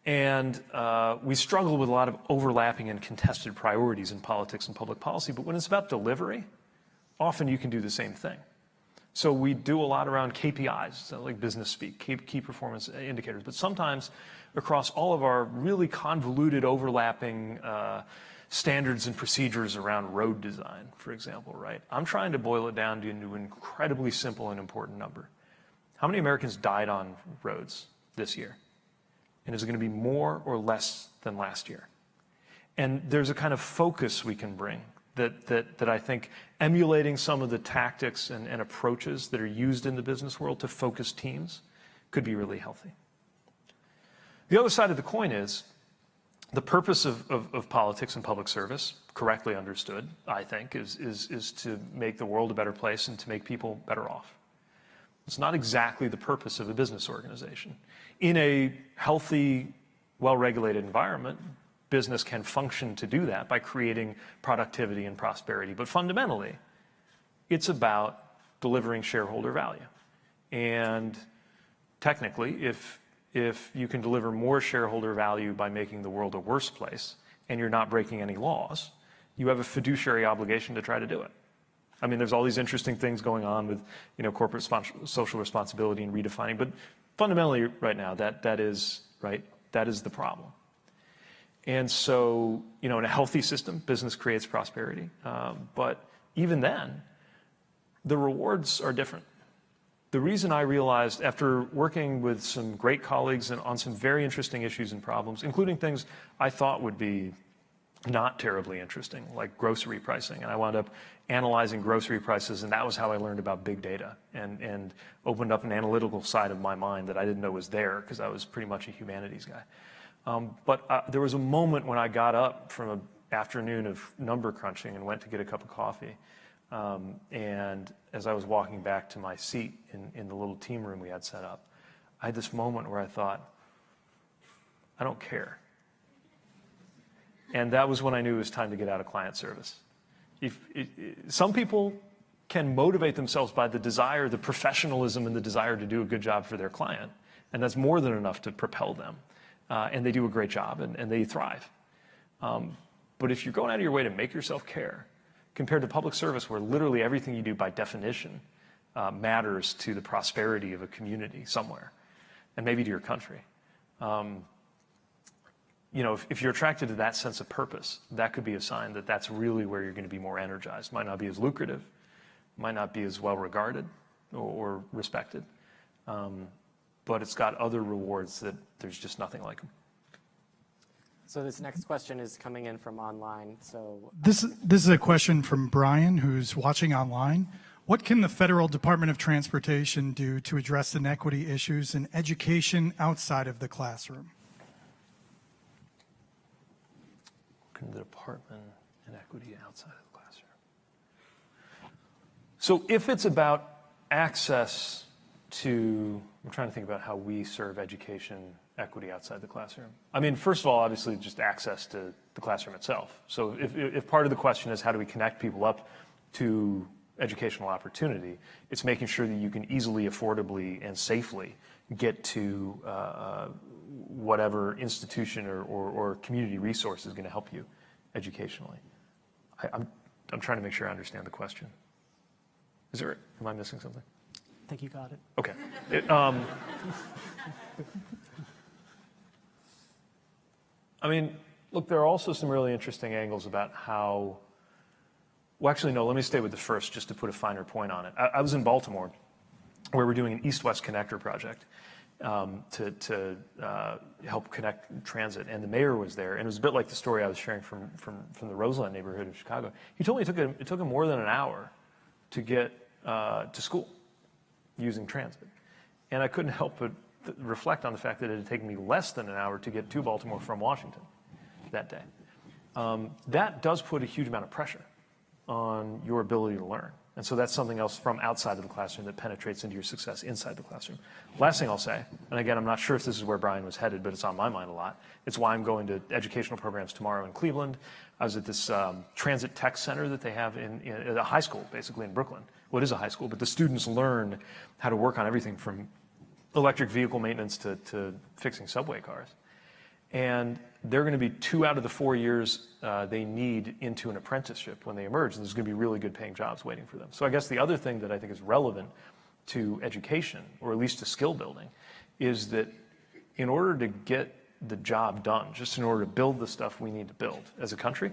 And we struggle with a lot of overlapping and contested priorities in politics and public policy. But when it's about delivery, often you can do the same thing. So we do a lot around KPIs, like business speak, key performance indicators. But sometimes across all of our really convoluted, overlapping standards and procedures around road design, for example, I'm trying to boil it down to an incredibly simple and important number. How many Americans died on roads this year? And is it going to be more or less than last year? And there's a kind of focus we can bring that I think emulating some of the tactics and approaches that are used in the business world to focus teams could be really healthy. The other side of the coin is the purpose of politics and public service, correctly understood, I think, is to make the world a better place and to make people better off. It's not exactly the purpose of a business organization. In a healthy, well-regulated environment, business can function to do that by creating productivity and prosperity. But fundamentally, it's about delivering shareholder value. And technically, if you can deliver more shareholder value by making the world a worse place, and you're not breaking any laws, you have a fiduciary obligation to try to do it. I mean, there's all these interesting things going on with, corporate social responsibility and redefining, but fundamentally right now, that is the problem. And so, in a healthy system, business creates prosperity. But even then, the rewards are different. The reason I realized after working with some great colleagues and on some very interesting issues and problems, including things I thought would be not terribly interesting, like grocery pricing. And I wound up analyzing grocery prices, and that was how I learned about big data and opened up an analytical side of my mind that I didn't know was there because I was pretty much a humanities guy. But there was a moment when I got up from an afternoon of number crunching and went to get a cup of coffee. And as I was walking back to my seat in the little team room we had set up, I had this moment where I thought, I don't care. And that was when I knew it was time to get out of client service. Some people can motivate themselves by the desire, the professionalism, and the desire to do a good job for their client. And that's more than enough to propel them. And they do a great job, and they thrive. But if you're going out of your way to make yourself care, compared to public service, where literally everything you do by definition matters to the prosperity of a community somewhere, and maybe to your country, if you're attracted to that sense of purpose, that could be a sign that that's really where you're going to be more energized. Might not be as lucrative, might not be as well regarded or respected, but it's got other rewards that there's just nothing like them. So this next question is coming in from online. So This is a question from Brian, who's watching online. What can the Federal Department of Transportation do to address inequity issues in education outside of the classroom? Can the department inequity outside of the classroom? So if it's about access to, I'm trying to think about how we serve education equity outside the classroom. I mean, first of all, obviously just access to the classroom itself. So if part of the question is how do we connect people up to educational opportunity, it's making sure that you can easily, affordably, and safely get to whatever institution or community resource is going to help you educationally. I'm trying to make sure I understand the question. Am I missing something? I think you got it. Okay. I mean, look, there are also some really interesting angles about how, well, actually, no, let me stay with the first just to put a finer point on it. I was in Baltimore where we're doing an East-West Connector project to help connect transit, and the mayor was there, and it was a bit like the story I was sharing from the Roseland neighborhood of Chicago. He told me it took him more than an hour to get to school using transit. And I couldn't help but reflect on the fact that it had taken me less than an hour to get to Baltimore from Washington that day. That does put a huge amount of pressure on your ability to learn. And so that's something else from outside of the classroom that penetrates into your success inside the classroom. Last thing I'll say, and again, I'm not sure if this is where Brian was headed, but it's on my mind a lot. It's why I'm going to educational programs tomorrow in Cleveland. I was at this transit tech center that they have in a high school, basically in Brooklyn. Well, it is a high school, but the students learn how to work on everything from electric vehicle maintenance to fixing subway cars. And they're going to be 2 out of the 4 years they need into an apprenticeship when they emerge, and there's going to be really good paying jobs waiting for them. So I guess the other thing that I think is relevant to education, or at least to skill building, is that in order to get the job done, just in order to build the stuff we need to build as a country,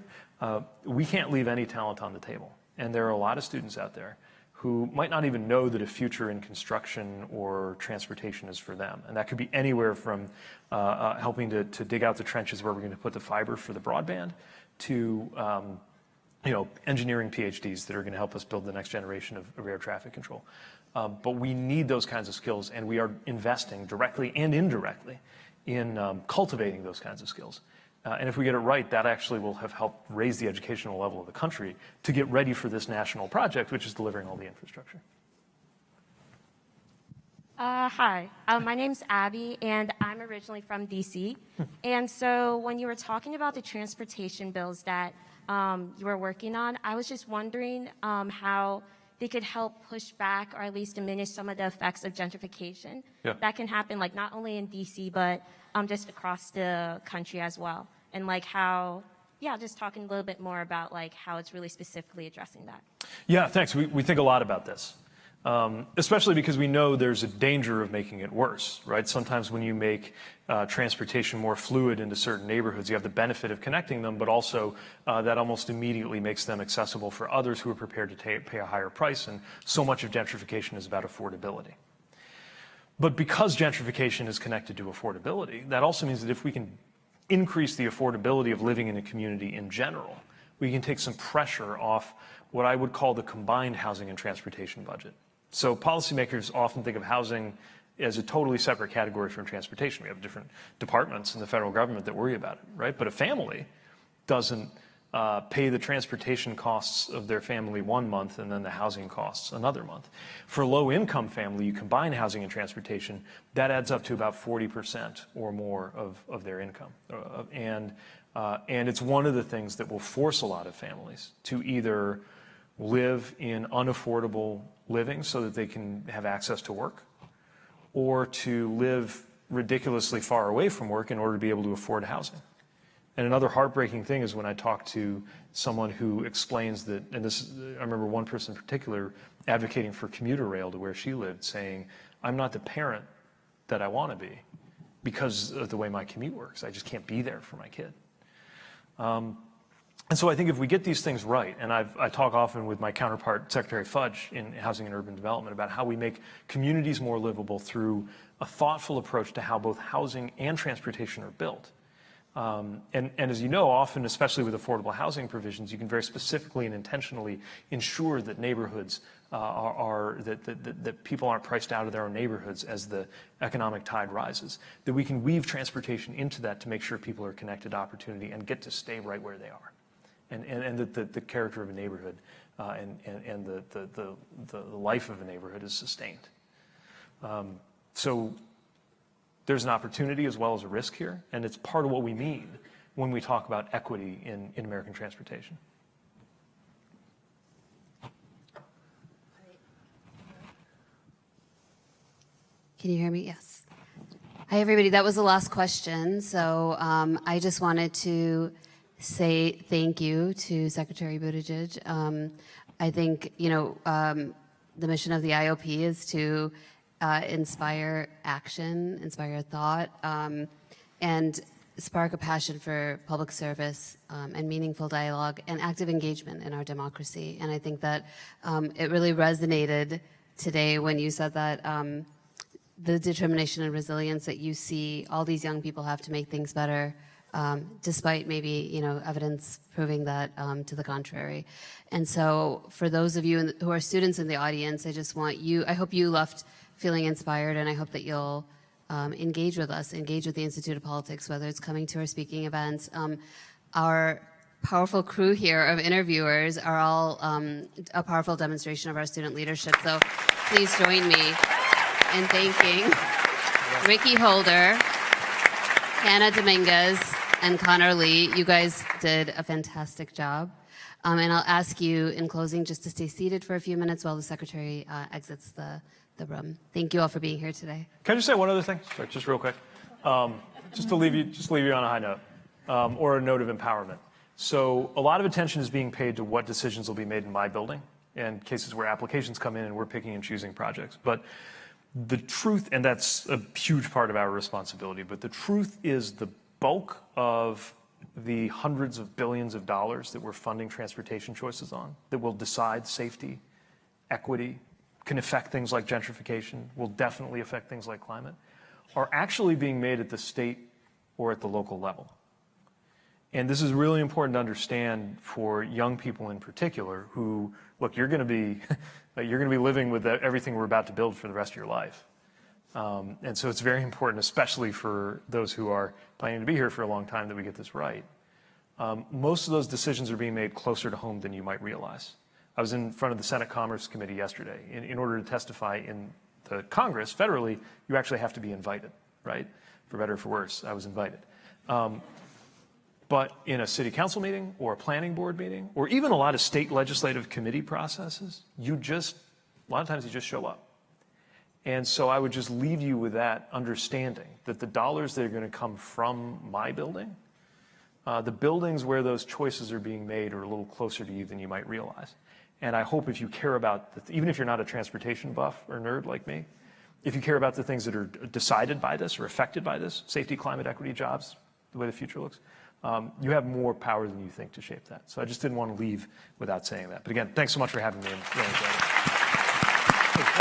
we can't leave any talent on the table. And there are a lot of students out there who might not even know that a future in construction or transportation is for them. And that could be anywhere from helping to dig out the trenches where we're going to put the fiber for the broadband to engineering PhDs that are going to help us build the next generation of air traffic control. But we need those kinds of skills, and we are investing directly and indirectly in cultivating those kinds of skills. And if we get it right, that actually will have helped raise the educational level of the country to get ready for this national project, which is delivering all the infrastructure. Hi, my name's Abby, and I'm originally from DC. And so when you were talking about the transportation bills that you were working on, I was just wondering how they could help push back or at least diminish some of the effects of gentrification that can happen, like not only in DC, but just across the country as well. And like how, just talking a little bit more about like how it's really specifically addressing that. Yeah, thanks. We think a lot about this, especially because we know there's a danger of making it worse, right? Sometimes when you make transportation more fluid into certain neighborhoods, you have the benefit of connecting them, but also that almost immediately makes them accessible for others who are prepared to pay a higher price. And so much of gentrification is about affordability. But because gentrification is connected to affordability, that also means that if we can increase the affordability of living in a community in general, we can take some pressure off what I would call the combined housing and transportation budget. So policymakers often think of housing as a totally separate category from transportation. We have different departments in the federal government that worry about it, right? But a family doesn't pay the transportation costs of their family 1 month and then the housing costs another month. For a low-income family, you combine housing and transportation, that adds up to about 40% or more of their income. And it's one of the things that will force a lot of families to either live in unaffordable living so that they can have access to work, or to live ridiculously far away from work in order to be able to afford housing. And another heartbreaking thing is when I talk to someone who explains that, and this, I remember one person in particular advocating for commuter rail to where she lived, saying, I'm not the parent that I want to be because of the way my commute works. I just can't be there for my kid. And so I think if we get these things right, and I talk often with my counterpart, Secretary Fudge, in Housing and Urban Development about how we make communities more livable through a thoughtful approach to how both housing and transportation are built. And as you know, often, especially with affordable housing provisions, you can very specifically and intentionally ensure that neighborhoods that people aren't priced out of their own neighborhoods as the economic tide rises. That we can weave transportation into that to make sure people are connected to opportunity and get to stay right where they are, and that the character of a neighborhood and the life of a neighborhood is sustained. So there's an opportunity as well as a risk here, and it's part of what we mean when we talk about equity in American transportation. Can you hear me? Yes. Hi, everybody. That was the last question. So I just wanted to say thank you to Secretary Buttigieg. I think, the mission of the IOP is to inspire action, inspire thought, and spark a passion for public service and meaningful dialogue and active engagement in our democracy. And I think that it really resonated today when you said that the determination and resilience that you see all these young people have to make things better, despite maybe, evidence proving that to the contrary. And so for those of you who are students in the audience, I hope you left feeling inspired, and I hope that you'll engage with us, engage with the Institute of Politics, whether it's coming to our speaking events. Our powerful crew here of interviewers are all a powerful demonstration of our student leadership. So please join me in thanking Ricky Holder, Hannah Dominguez, and Connor Lee. You guys did a fantastic job. And I'll ask you in closing just to stay seated for a few minutes while the Secretary exits the room. Thank you all for being here today. Can I just say one other thing? Sorry, just real quick. Just to leave you on a high note, or a note of empowerment. So a lot of attention is being paid to what decisions will be made in my building and cases where applications come in and we're picking and choosing projects. But the truth, and that's a huge part of our responsibility, but the truth is the bulk of the hundreds of billions of dollars that we're funding transportation choices on, that will decide safety, equity, can affect things like gentrification, will definitely affect things like climate, are actually being made at the state or at the local level. And this is really important to understand for young people in particular who, look, you're going to be living with everything we're about to build for the rest of your life. And so it's very important, especially for those who are planning to be here for a long time, that we get this right. Most of those decisions are being made closer to home than you might realize. I was in front of the Senate Commerce Committee yesterday. In order to testify in the Congress federally, you actually have to be invited, right? For better or for worse, I was invited. But in a city council meeting or a planning board meeting, or even a lot of state legislative committee processes, a lot of times you just show up. And so I would just leave you with that understanding that the dollars that are going to come from my building, the buildings where those choices are being made are a little closer to you than you might realize. And I hope if you care about, even if you're not a transportation buff or nerd like me, if you care about the things that are decided by this or affected by this, safety, climate, equity, jobs, the way the future looks, you have more power than you think to shape that. So I just didn't want to leave without saying that. But again, thanks so much for having me. And really enjoyed it.